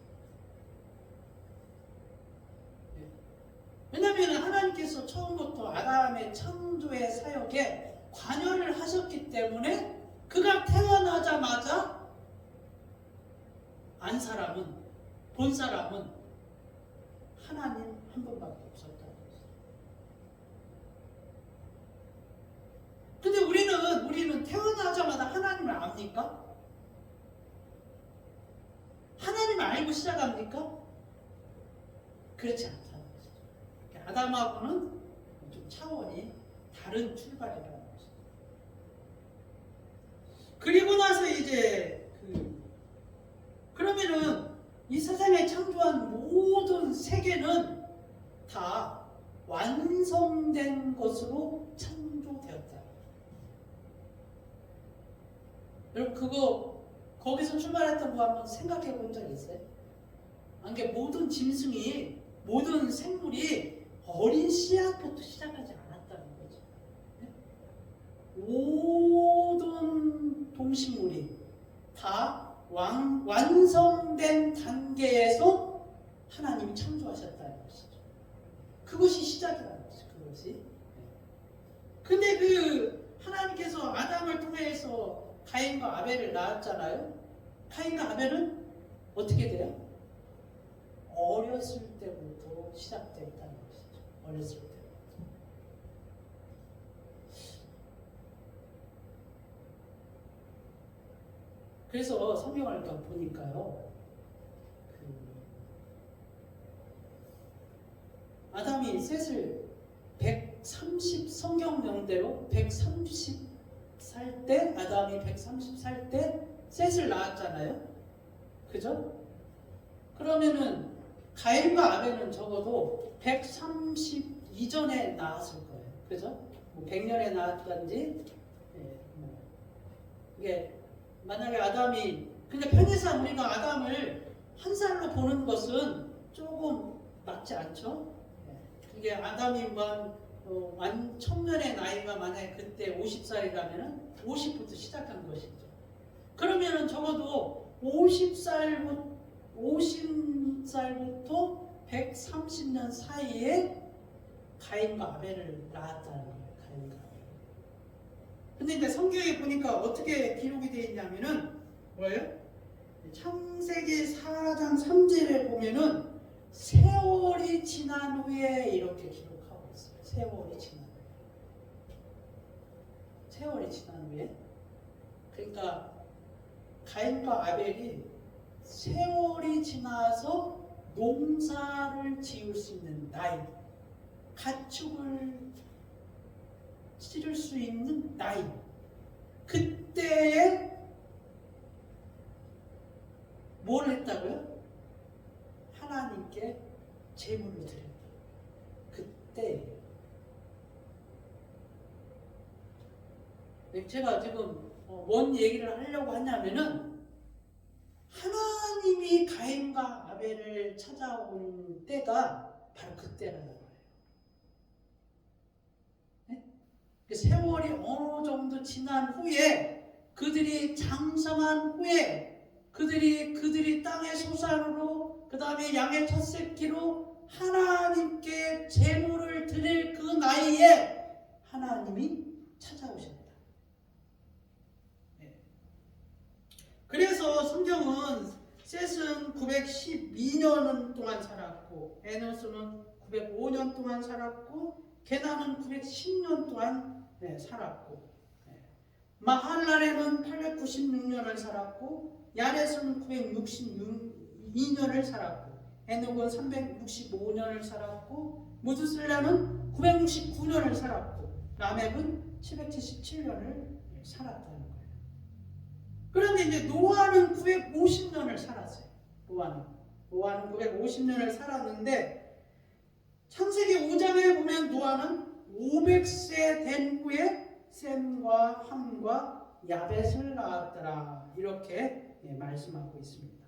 S1: 왜냐하면 하나님께서 처음부터 아담의 창조의 사역에 관여를 하셨기 때문에 그가 태어나자마자 안 사람은, 본 사람은 하나님 한 분밖에 없었다는 거죠. 근데 우리는 태어나자마자 하나님을 압니까? 하나님을 알고 시작합니까? 그렇지 않다는 거죠. 아담하고는 좀 차원이 다른 출발이라는 거죠. 그리고 나서 이제 그러면은 이 세상에 창조한 모든 세계는 다 완성된 것으로 창조되었다. 여러분 거기서 출발했던 거 한번 생각해 본 적 있어요? 이게 모든 짐승이, 모든 생물이 어린 씨앗부터 시작하지 않았다는 거죠. 모든 동식물이 다 완성된 단계에서 하나님이 창조하셨다는 것이죠. 그것이 시작이라는 것이죠. 그것이. 근데 하나님께서 아담을 통해서 가인과 아벨을 낳았잖아요. 가인과 아벨은 어떻게 돼요? 어렸을 때부터 시작됐다는 것이죠. 어렸을 때부터. 그래서 성경을 보니까요. 아담이 셋을 130 성경 명대로 130 살 때 아담이 130 살 때 셋을 낳았잖아요. 그죠? 그러면은 가인과 아벨은 적어도 130 이전에 낳았을 거예요. 그죠? 뭐 100년에 낳았던지 이게 만약에 아담이 근데 편의상 우리가 아담을 한 살로 보는 것은 조금 맞지 않죠? 이게 아담이 청년의 나이가 만약에 그때 50살이라면 50부터 시작한 것이죠. 그러면은 적어도 50살부터 130년 사이에 가인과 아벨을 낳았다는 거예요. 가인과 아벨. 근데 이제 성경에 보니까 어떻게 기록이 되어 있냐면은 뭐예요? 창세기 4장 3절에 보면은 세월이 지난 후에 이렇게 기록하고 있어요. 세월이 지난 후에. 세월이 지난 후에. 그러니까 가인과 아벨이 세월이 지나서 농사를 지을 수 있는 나이, 가축을 치를 수 있는 나이, 그때에 뭘 했다고요? 하나님께 제물을 드렸다. 그때 제가 지금 뭔 얘기를 하려고 하냐면은 하나님이 가인과 아벨을 찾아온 때가 바로 그때라는 거예요. 네? 세월이 어느 정도 지난 후에 그들이 장성한 후에 그들이 땅의 소산으로 그 다음에 양의 첫 새끼로 하나님께 제물을 드릴 그 나이에 하나님이 찾아오셨다. 네. 그래서 성경은 셋은 912년 동안 살았고 에노스는 905년 동안 살았고 게나는 910년 동안 살았고 마할랄에는 896년을 살았고 야렛은 962년을 살았고 에녹은 365년을 살았고 무드슬라는 969년을 살았고 라멕은 777년을 살았다는 거예요. 그런데 이제 노아는 950년을 살았어요. 노아는 950년을 살았는데 창세기 5장에 보면 노아는 500세 된 후에 셈과 함과 야벳을 낳았더라. 이렇게 말씀하고 있습니다.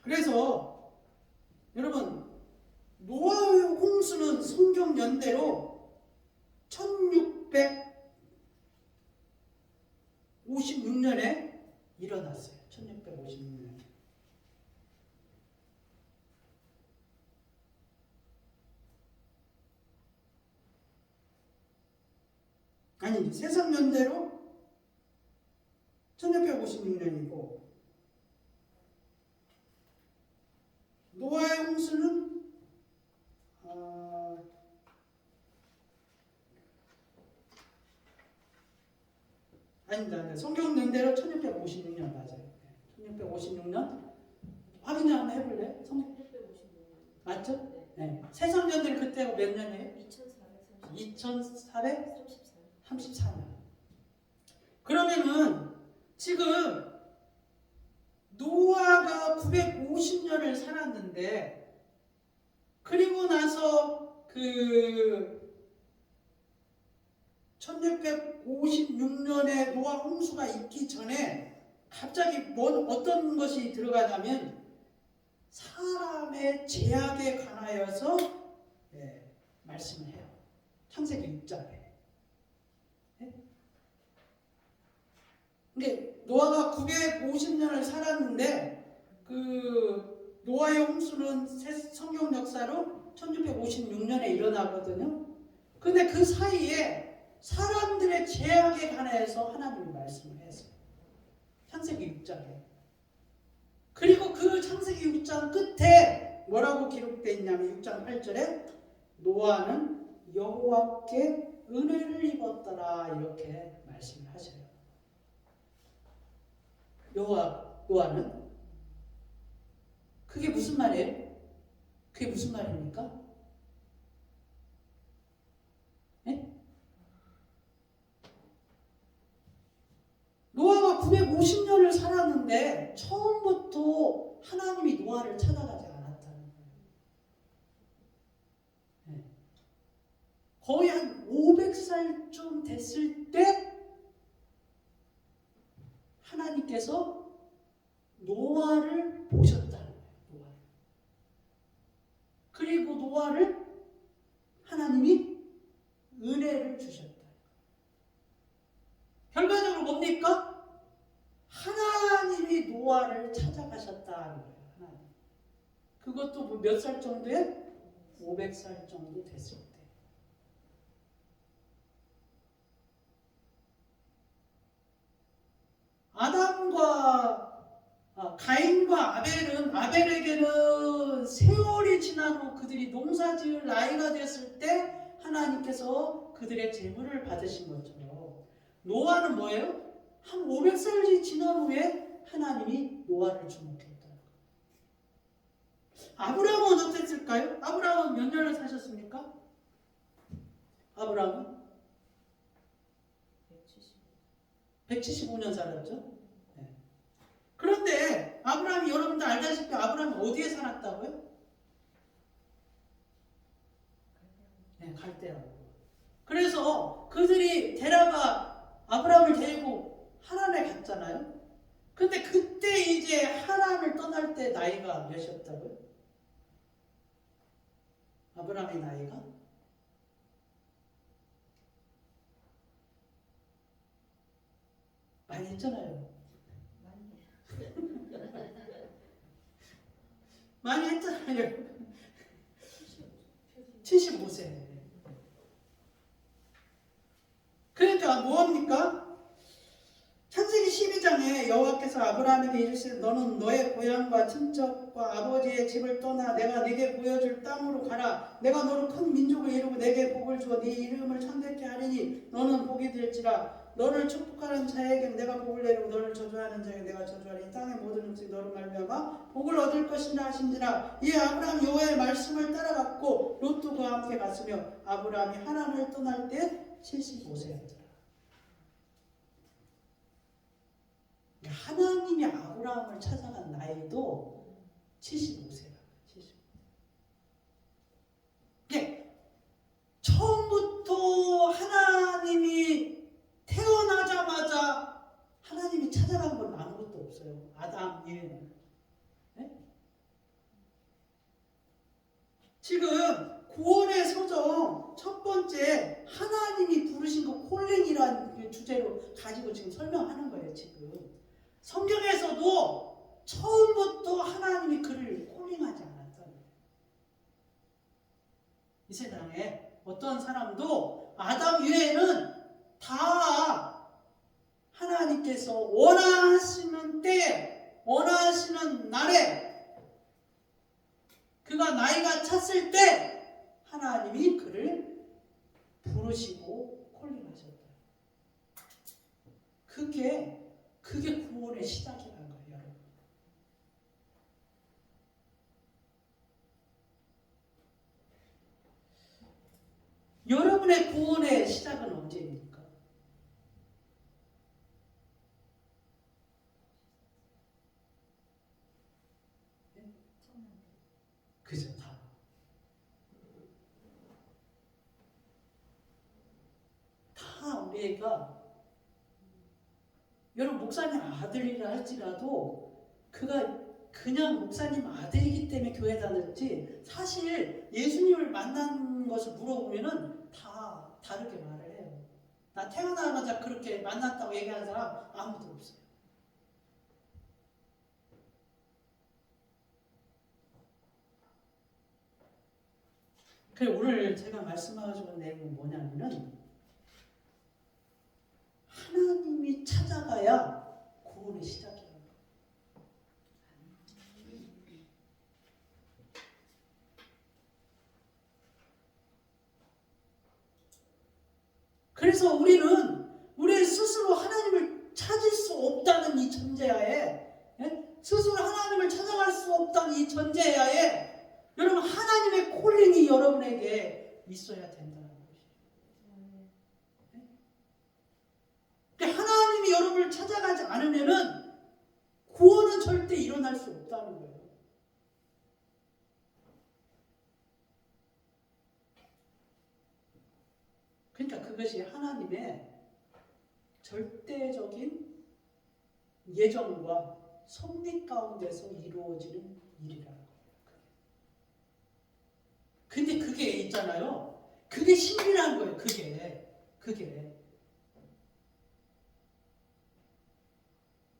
S1: 그래서 여러분 노아의 홍수는 성경 연대로 1656년에 일어났어요. 1656년에. 아니 세상 연대로 1656년이고 노아의 홍수는 아닙니다. 성경 연대로 1656년 맞아요. 1656년 확인 한번 해볼래?
S3: 1656년
S1: 맞죠? 네. 세상 연대로 그때가 몇 년이에요? 2434년. 그러면은 지금 노아가 950년을 살았는데 그리고 나서 그 1656년에 노아 홍수가 있기 전에 갑자기 어떤 것이 들어가냐면 사람의 죄악에 관하여서 말씀을 해요. 창세기 6장에. 근데 노아가 950년을 살았는데 그 노아의 홍수는 성경 역사로 1656년에 일어나거든요. 근데 그 사이에 사람들의 죄악에 관해서 하나님이 말씀을 했어요. 창세기 6장에. 그리고 그 창세기 6장 끝에 뭐라고 기록되어 있냐면 6장 8절에 노아는 여호와께 은혜를 입었더라 이렇게 말씀을 하셔요. 요한은 그게 무슨 말이에요? 그게 무슨 말입니까? 네? 노아가 950년을 살았는데 처음부터 하나님이 노아를 찾아가지 않았다는 거예요. 네. 거의 한 500살쯤 됐을 때 하나님께서 노아를 보셨다는 거예요. 노아를. 그리고 노아를 하나님이 은혜를 주셨다. 결과적으로 뭡니까? 하나님이 노아를 찾아가셨다는 거예요. 하나님. 그것도 뭐 몇 살 정도에? 500살 정도 됐을 때. 가인과 아벨에게는 세월이 지난 후 그들이 농사지을 나이가 됐을 때 하나님께서 그들의 제물을 받으신 것처럼 노아는 뭐예요? 한 500살이 지난 후에 하나님이 노아를 주목했다. 아브라함은 어땠을까요? 아브라함은 몇 년을 사셨습니까? 아브라함은 175년 살았죠. 네. 그런데 아브라함이 여러분들 알다시피 아브라함이 어디에 살았다고요? 네, 갈대라고. 그래서 그들이 데라가 아브라함을 데리고 하란에 갔잖아요. 근데 그때 이제 하란을 떠날 때 나이가 몇이었다고요? 아브라함의 나이가? 많이 했잖아요. 많이 했잖아요. 75세. 그러니까 뭐합니까? 창세기 12장에 여호와께서 아브라함에게 이르시되 너는 너의 고향과 친척과 아버지의 집을 떠나 내가 네게 보여줄 땅으로 가라. 내가 너로 큰 민족을 이루고 내게 복을 주어 네 이름을 창대케 하리니 너는 복이 될지라. 너를 축복하는 자에게는 내가 복을 내리고 너를 저주하는 자에게 내가 저주하리니 땅의 모든 음식 너로 말미암아 복을 얻을 것이라 하신지라. 이에 아브라함이 여호와의 말씀을 따라갔고 롯도 그와 함께 갔으며 아브라함이 하란을 떠날 때 75세였더라. 하나님이 아브라함을 찾아간 나이도 75세라. 75. 예, 처음부터 하나님이 태어나자마자 하나님이 찾아간 건 아무것도 없어요. 아담 이외에는. 네? 지금 구원의 소정 첫 번째 하나님이 부르신 거 콜링이라는 주제로 가지고 지금 설명하는 거예요. 지금 성경에서도 처음부터 하나님이 그를 콜링하지 않았다는 거예요. 이 세상에 어떤 사람도 아담 이외에는 다 하나님께서 원하시는 때에 원하시는 날에 그가 나이가 찼을 때 하나님이 그를 부르시고 콜링하셨다. 그게 구원의 시작이라는 거예요, 여러분. 여러분의 구원의 시작은 언제입니까? 네? 그죠, 다 우리가 여러분 목사님 아들이라 할지라도 그가 그냥 목사님 아들이기 때문에 교회 다녔지 사실 예수님을 만난 것을 물어보면은 다 다르게 말을 해요. 나 태어나자마자 그렇게 만났다고 얘기하는 사람 아무도 없어요. 그래서 오늘 제가 말씀하고 내용은 뭐냐면은 하나님이 찾아가야 구원의 시작이에요. 그래서 우리는 우리 스스로 하나님을 찾을 수 없다는 이 전제하에, 스스로 하나님을 찾아갈 수 없다는 이 전제하에 여러분 하나님의 콜링이 여러분에게 있어야 된다는 것이죠. 그러니까 하나님이 여러분을 찾아가지 않으면은 구원은 절대 일어날 수 없다는 거예요. 그러니까 그것이 하나님의 절대적인 예정과 섭리 가운데서 이루어지는 일이라는 거예요. 근데 그게 있잖아요. 그게 신비라는 거예요. 그게.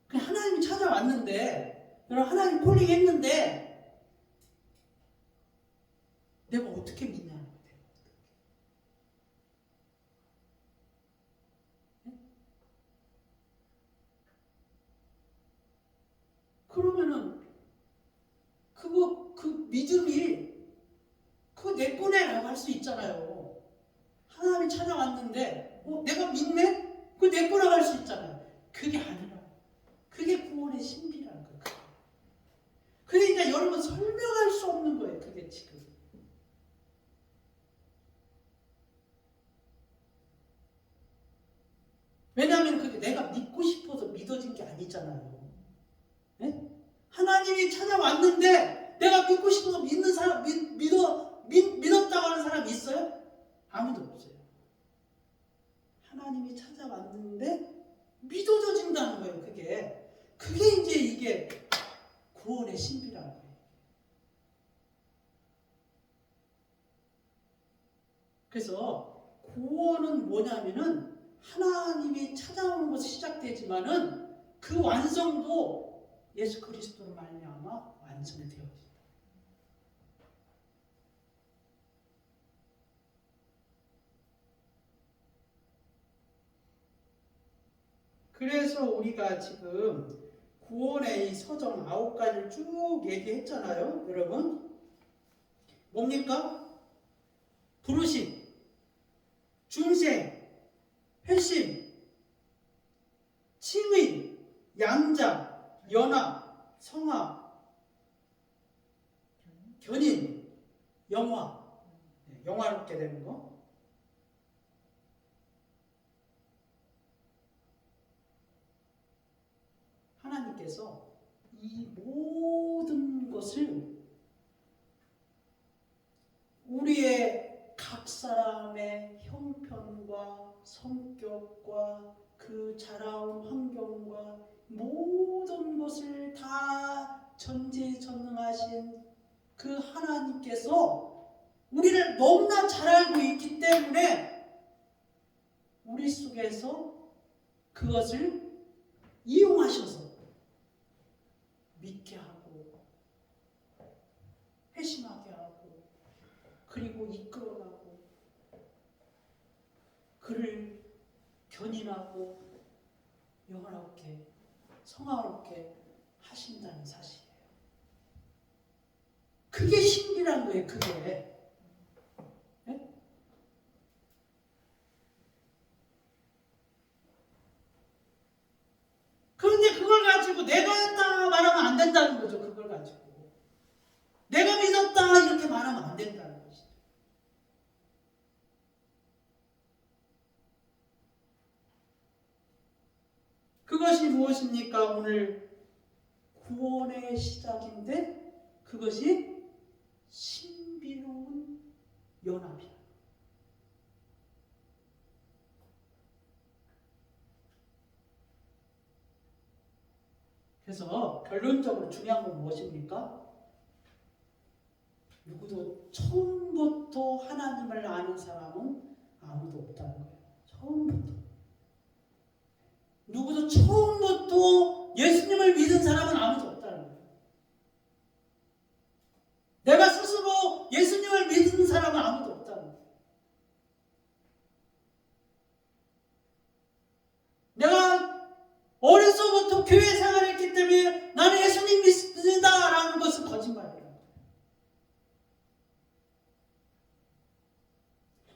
S1: 하나님이 찾아왔는데, 여러분 하나님 콜링 했는데 내가 어떻게 믿냐는 거예요. 그러면은 그 믿음이 그거 내 거네라고 할 수 있잖아요. 하나님이 찾아왔는데 내가 믿네? 그거 내 거라고 할 수 있잖아요. 그게 아니라 그게 구원의 신비라는 거예요. 그러니까 여러분 설명할 수 없는 거예요. 그게 지금. 왜냐하면 그게 내가 믿고 싶어서 믿어진 게 아니잖아요. 네? 하나님이 찾아왔는데 내가 믿고 싶어서 믿는 사람, 믿었다고 하는 사람 있어요? 아무도 없어요. 하나님이 찾아왔는데 믿어져진다는 거예요. 그게 이제 이게 구원의 신비라는 거예요. 그래서 구원은 뭐냐면은 하나님이 찾아오는 것이 시작되지만은 그 완성도 예수 그리스도로 말미암아 완성이 되어진다. 그래서 우리가 지금 구원의 이 서정 9가지를 쭉 얘기했잖아요. 여러분 뭡니까? 부르심, 중생, 회심, 칭의, 양자, 연합, 성화, 견인, 영화, 영화롭게 되는 거. 하나님께서 이 모든 것을 우리의 각 사람의 형편과 성격과 그 자라온 환경과 모든 것을 다 전지전능하신 그 하나님께서 우리를 너무나 잘 알고 있기 때문에 우리 속에서 그것을 이용하셔서 믿게 하고 회심하게 하고 그리고 이끌어가고 그를 견인하고 영화롭게 성화롭게 하신다는 사실이에요. 그게 신비란 거예요. 그게. 네? 그런데 그걸 가지고 내가 했다 말하면 안 된다는 거죠. 그걸 가지고 내가 믿었다 이렇게 말하면 안 된다는 것이죠. 그것이 무엇입니까? 오늘 구원의 시작인데 그것이 신비로운 연합이야. 그래서 결론적으로 중요한 건 무엇입니까? 누구도 처음부터 하나님을 아는 사람은 아무도 없다는 거예요. 처음부터. 누구도 처음부터 예수님을 믿은 사람은 아무도 없다는 거예요. 내가 스스로 예수님을 믿은 사람은 아무도 없다는 거예요. 내가 어려서부터 교회 생활을 했기 때문에 나는 예수님 믿는다라는 것은 거짓말이에요.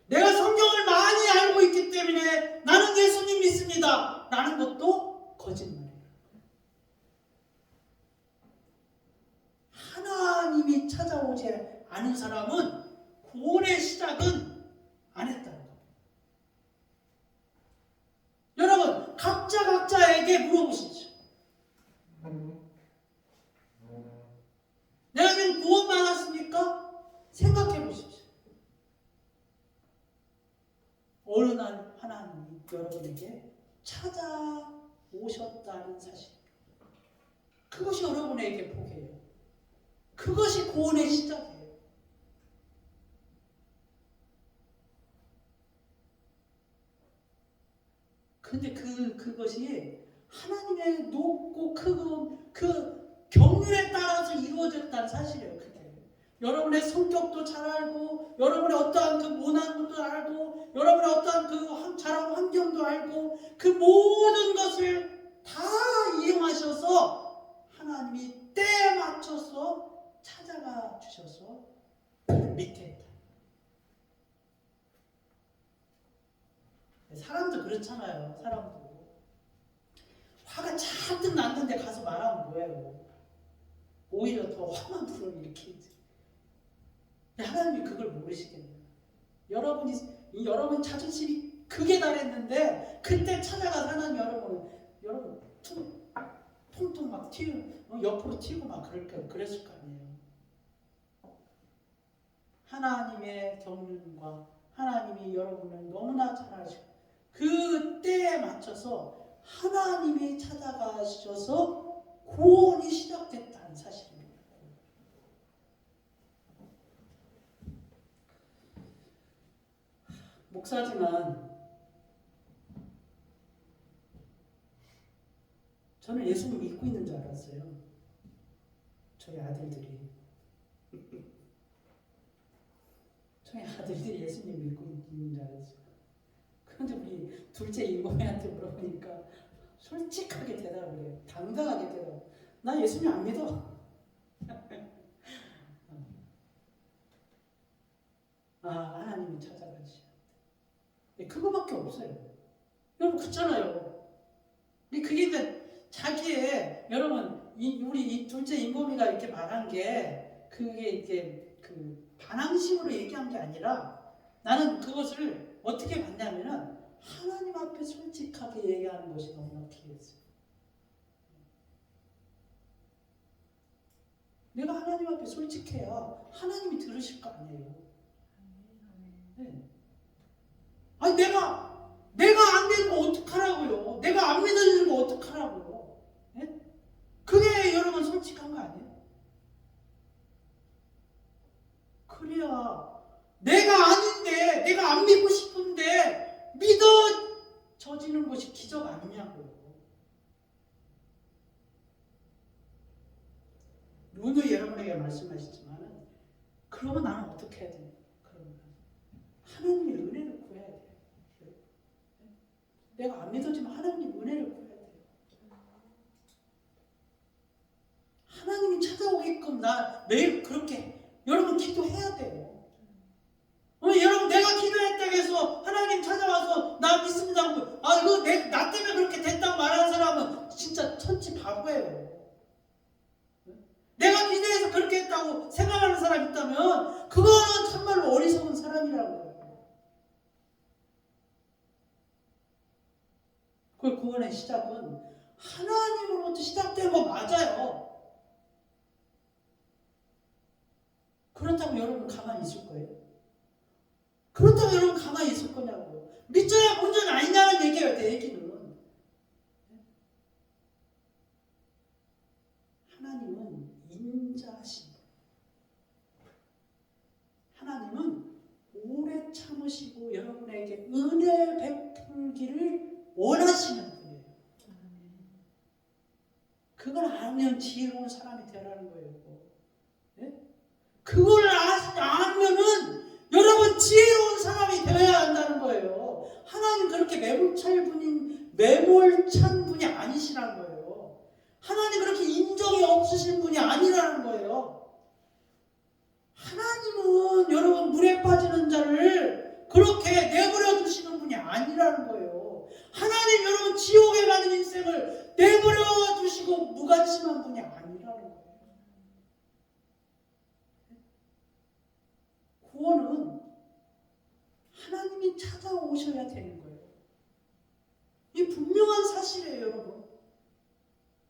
S1: 내가 성경을 많이 알고 있기 때문에 때문에 나는 예수님 믿습니다 라는 것도 거짓말이에요. 하나님이 찾아오지 않은 사람은 구원의 시작은 안 했다는 거예요. 여러분 각자에게 물어보시죠. 내가 지금 구원받았습니까? 생각해 보십시오. 어느 날 하나님이 여러분에게 찾아오셨다는 사실, 그것이 여러분에게 복이에요. 그것이 구원의 시작이에요. 근데 그것이 하나님의 높고 크고 그 경륜에 따라서 이루어졌다는 사실이에요. 그게 여러분의 성격도 잘 알고, 여러분의 어떠한 그 모난 것도 알고, 여러분의 어떠한 그 자란 환경도 알고, 그 모든 것을 다 이용하셔서 하나님이 때에 맞춰서 찾아가 주셔서 밑에 있다. 사람도 그렇잖아요. 사람도 화가 잔뜩 났는데 가서 말하면 뭐예요? 오히려 더 화만 불을 일으키지. 하나님이 그걸 모르시겠네요. 여러분 자존심이 극에 달했는데 그때 찾아가서 하나님 여러분 통통 막 튀고 옆으로 튀고 막 그랬을 거 아니에요. 하나님의 경륜과 하나님이 여러분을 너무나 잘 아시고 그 때에 맞춰서 하나님이 찾아가셔서 구원이 시작됐다는 사실입니다. 목사지만 저는 예수님 믿고 있는 줄 알았어요. 저희 아들들이 예수님 믿고 있는 줄 알았어요. 그런데 우리 둘째 이모한테 물어보니까 솔직하게 대답을 해요. 당당하게 대답. 나 예수님 안 믿어. 하나님이 찾아가시오. 그거밖에 없어요. 여러분 그렇잖아요. 그게 이제 자기의 여러분 우리 이 둘째 인범이가 이렇게 말한 게 그게 이제 그 반항심으로 얘기한 게 아니라 나는 그것을 어떻게 봤냐면은 하나님 앞에 솔직하게 얘기하는 것이 너무나 필요했어요. 내가 하나님 앞에 솔직해야 하나님이 들으실 거 아니에요. 네. 아니 내가 안 믿으면 어떡하라고요? 내가 안 믿어주는 거 어떡하라고요? 네? 그게 여러분 솔직한 거 아니에요? 그래야 내가 아닌데 내가 안 믿고 싶은데 믿어져지는 것이 기적 아니냐고요. 오늘 여러분에게 말씀하시지만 그러면 나는 어떻게 해야 돼요? 그러면 하나님의 은혜를 구해야 돼요. 내가 안 믿어지면 하나님 은혜를 구해야 돼요. 하나님이 찾아오게끔 나 매일 그렇게 여러분 기도해야 돼요. 여러분 내가 기도했다고 해서 하나님 찾아와서 나 믿습니다. 이거 나 때문에 그렇게 됐다고 말하는 사람은 진짜 천치 바보예요. 내가 기도해서 그렇게 했다고 생각하는 사람이 있다면 그거는 정말로 어리석은 사람이라고요. 그 구원의 시작은 하나님으로부터 시작된 거 맞아요. 그렇다고 여러분 가만히 있을 거예요? 그렇다고 여러분 가만히 있을 거냐고요. 믿져야 본전 아니냐는 얘기예요. 내 얘기는. 하나님은 인자하신 분. 하나님은 오래 참으시고 여러분에게 은혜 베풀기를 원하시는 분이에요. 그걸 알면 지혜로운 사람이 되라는 거예요. 네? 그걸 알면은 여러분 지혜로운 사람이 되어야 한다는 거예요. 하나님 그렇게 매몰찬 분이 아니시라는 거예요. 하나님 그렇게 인정이 없으신 분이 아니라는 거예요. 하나님은 여러분 물에 빠지는 자를 그렇게 내버려 두시는 분이 아니에요. 아니라는 거예요. 하나님 여러분 지옥에 가는 인생을 내버려 두시고 무관심한 분이 아니라는 거예요. 구원은 하나님이 찾아오셔야 되는 거예요. 이 분명한 사실이에요, 여러분.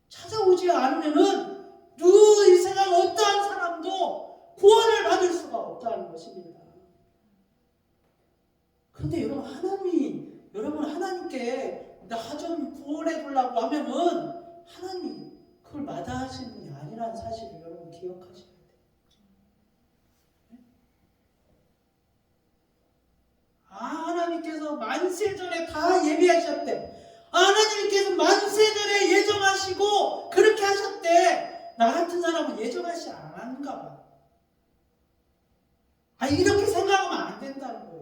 S1: 찾아오지 않으면은 이 세상 어떠한 사람도 구원을 받을 수가 없다는 것입니다. 그런데 여러분 하나님께 나 좀 구원해 주려고 하면은 하나님이 그걸 마다하시는 분이 아니라는 사실을 여러분 기억하셔야 돼요. 하나님께서 만세전에 다 예비하셨대. 하나님께서 만세전에 예정하시고 그렇게 하셨대. 나 같은 사람은 예정하시 않은가 봐. 이렇게 생각하면 안 된다는 거예요.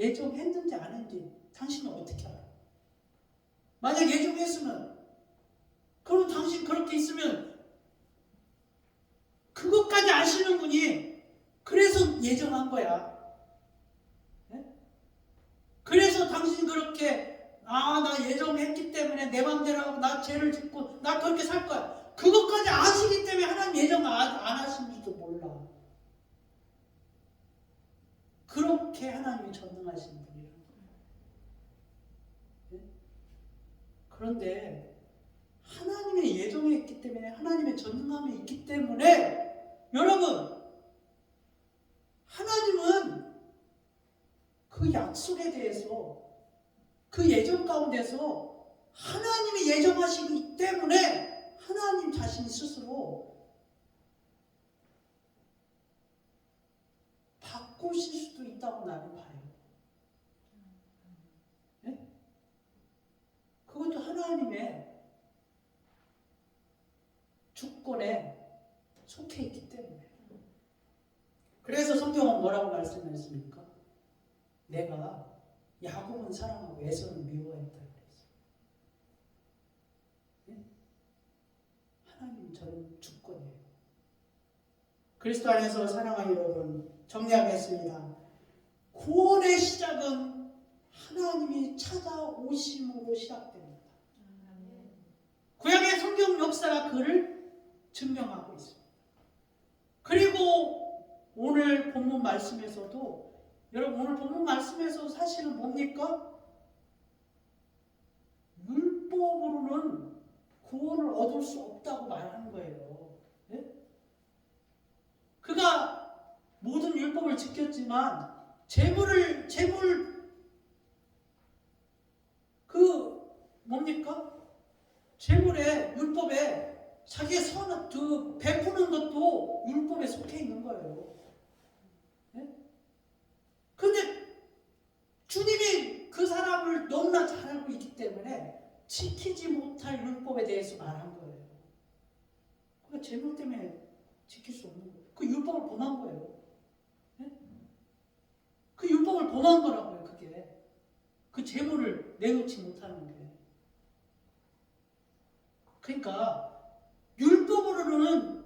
S1: 예정했는지 안 했는지 당신은 어떻게 알아요? 만약 예정했으면 그럼 당신 그렇게 있으면 그것까지 아시는 분이 그래서 예정한 거야. 네? 그래서 당신 그렇게 나 예정했기 때문에 내 맘대로 하고 나 죄를 짓고 나 그렇게 살 거야. 그것까지 아시기 때문에 하나님 예정 안 하신지도 몰라. 그렇게 하나님이 전능하신 분이라는 거예요. 네? 그런데 하나님의 예정이 있기 때문에 하나님의 전능함이 있기 때문에 여러분 하나님은 그 약속에 대해서 그 예정 가운데서 하나님이 예정하시기 때문에 하나님 자신 스스로 바꾸실 수도 있다고 나는 봐요. 네? 그것도 하나님의 주권에 속해 있기 때문에. 그래서 성경은 뭐라고 말씀했습니까? 내가 야곱은 사랑하고 에서는 미워했다 그랬어요. 네? 하나님 저는 주권이에요. 그리스도 안에서 사랑하는 여러분 정리하겠습니다. 구원의 시작은 하나님이 찾아오심으로 시작됩니다. 구약의 성경 역사가 그를 증명하고 있습니다. 그리고 오늘 본문 말씀에서도 여러분 오늘 본문 말씀에서 사실은 뭡니까? 율법으로는 구원을 얻을 수 없다고 말하는 거예요. 네? 그가 모든 율법을 지켰지만 재물 뭡니까? 재물에 율법에 자기의 선을 베푸는 것도 율법에 속해 있는 거예요. 그런데 주님이 그 사람을 너무나 잘 알고 있기 때문에 지키지 못할 율법에 대해서 말한 거예요. 그러니까 재물 때문에 지킬 수 없는 거예요. 그 율법을 범한 거예요. 네? 그 율법을 범한 거라고요. 그게 그 재물을 내놓지 못하는 게. 그러니까 율법으로는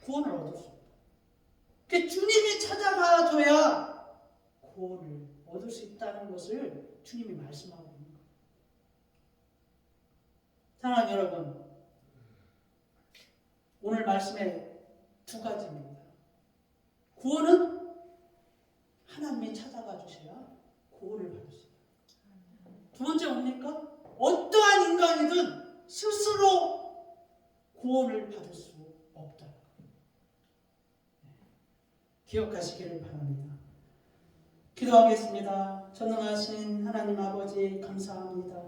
S1: 구원을 얻을 수 없다. 그러니까 주님이 찾아가줘야 구원을 얻을 수 있다는 것을 주님이 말씀하고 있는 거예요. 사랑하는 여러분, 오늘 말씀의 두 가지입니다. 구원은 하나님이 찾아가 주셔야 구원을 받을 수 있다. 두 번째 뭡니까? 어떠한 인간이든 스스로 구원을 받을 수 없다. 기억하시기를 바랍니다. 기도하겠습니다. 전능하신 하나님 아버지 감사합니다.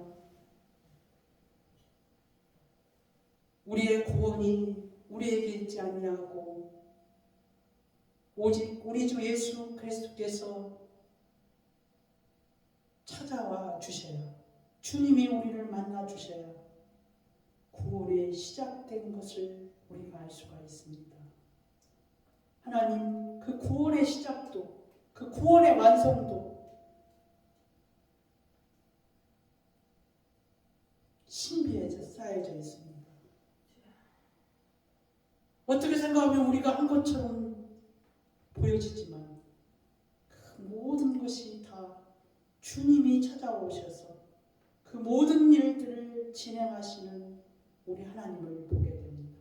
S1: 우리의 구원이 우리에게 있지 아니하고 오직 우리 주 예수 그리스도께서 찾아와 주셔야 주님이 우리를 만나 주셔야 구원이 시작된 것을 우리가 알 수가 있습니다. 하나님 그 구원의 시작도 그 구원의 완성도 신비에 쌓여져 있습니다. 어떻게 생각하면 우리가 한 것처럼 보여지지만 것이 다 주님이 찾아오셔서 그 모든 일들을 진행하시는 우리 하나님을 보게 됩니다.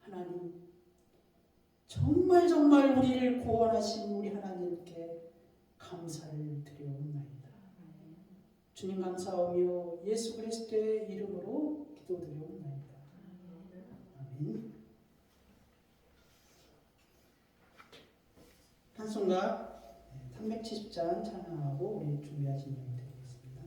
S1: 하나님, 정말 정말 우리를 구원하신 우리 하나님께 감사를 드려옵나이다. 주님 감사하며 예수 그리스도의 이름으로 기도드려옵나이다. 아멘. 찬송가 370장 찬양하고 우리 준비하신 영 드리겠습니다.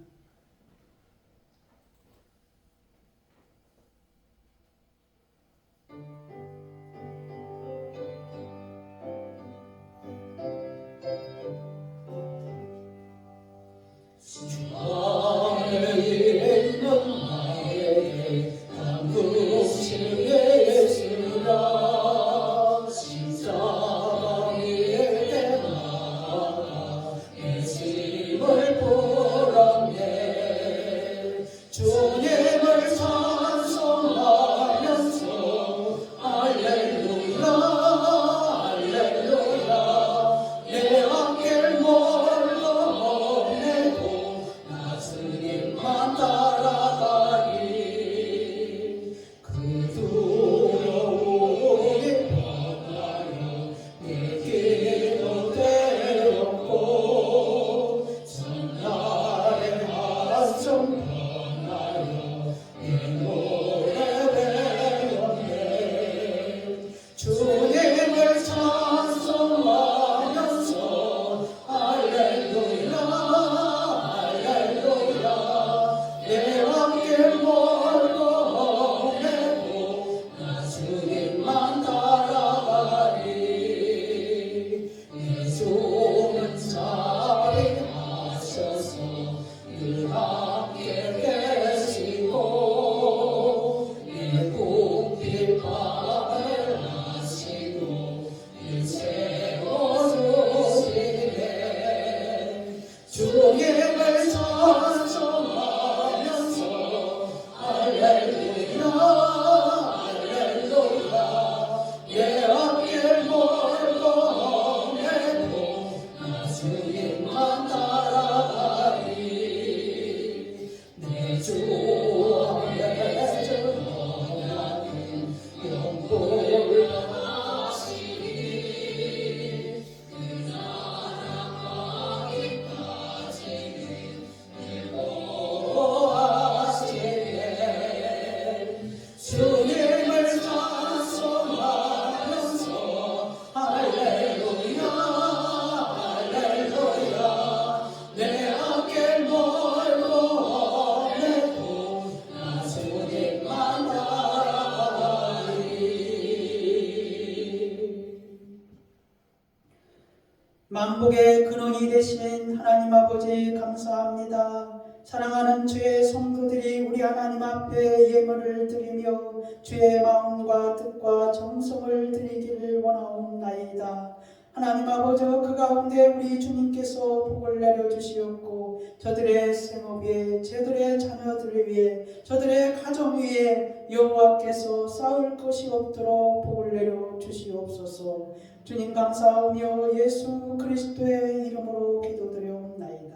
S1: 만복의 근원이 되신 하나님 아버지 감사합니다. 사랑하는 주의 성도들이 우리 하나님 앞에 예물을 드리며 주의 마음과 뜻과 정성을 드리기를 원하옵나이다. 하나님 아버지, 그 가운데 우리 주님께서 복을 내려주시옵고 저들의 생업 위에, 저들의 자녀들을 위해, 저들의 가정 위에 여호와께서 쌓을 것이 없도록 복을 내려주시옵소서. 주님 감사하며 예수 그리스도의 이름으로 기도드려옵나이다.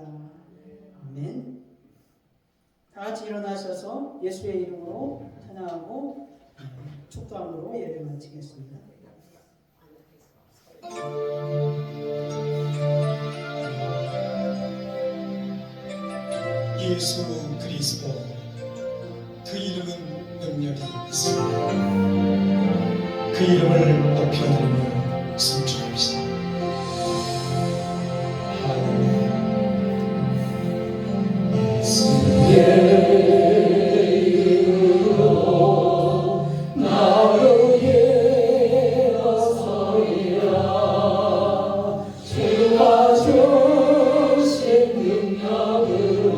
S1: 아멘. 다 같이 일어나셔서 예수의 이름으로 찬양하고 축도함으로 예배 마치겠습니다.
S2: 예수 그리스도, 그 이름은 능력이 있습니다. 그 이름을 높여드리며颂축합시다. 할렐루야. 예수의 이름으로 나를 일어서리라. 주가 주신 능력으로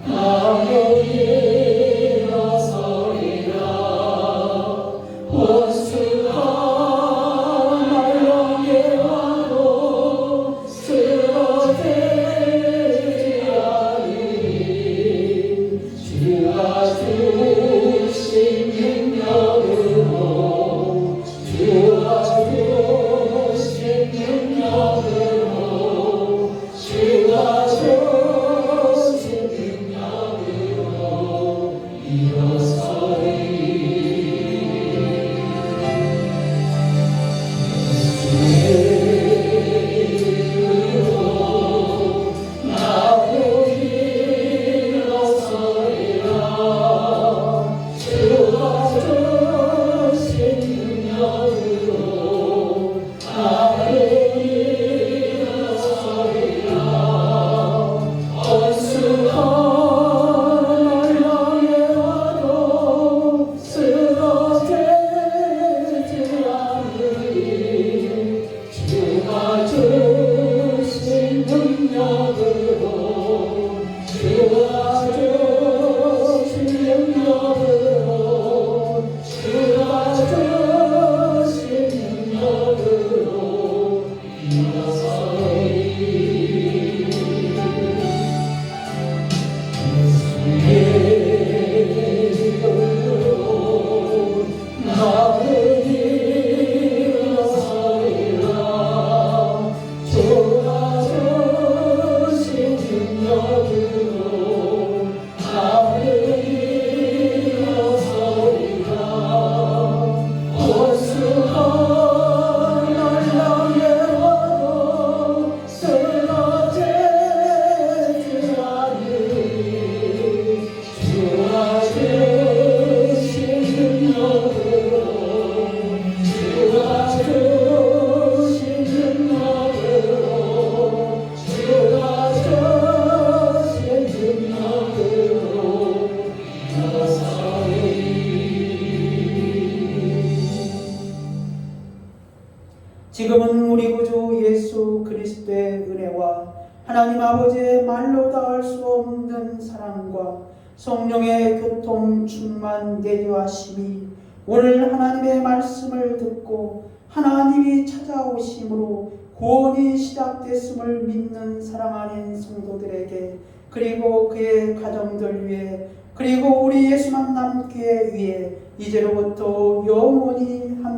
S2: 나를 일어서리라. 원수가
S1: 지금은 우리 구주 예수 그리스도의 은혜와 하나님 아버지의 말로 닿을 수 없는 사랑과 성령의 교통 충만 내주하심이 오늘 하나님의 말씀을 듣고 하나님이 찾아오심으로 구원이 시작됐음을 믿는 사랑하는 성도들에게 그리고 그의 가정들 위해 그리고 우리 예수 만남 교회 위에 이제로부터 영원히 함께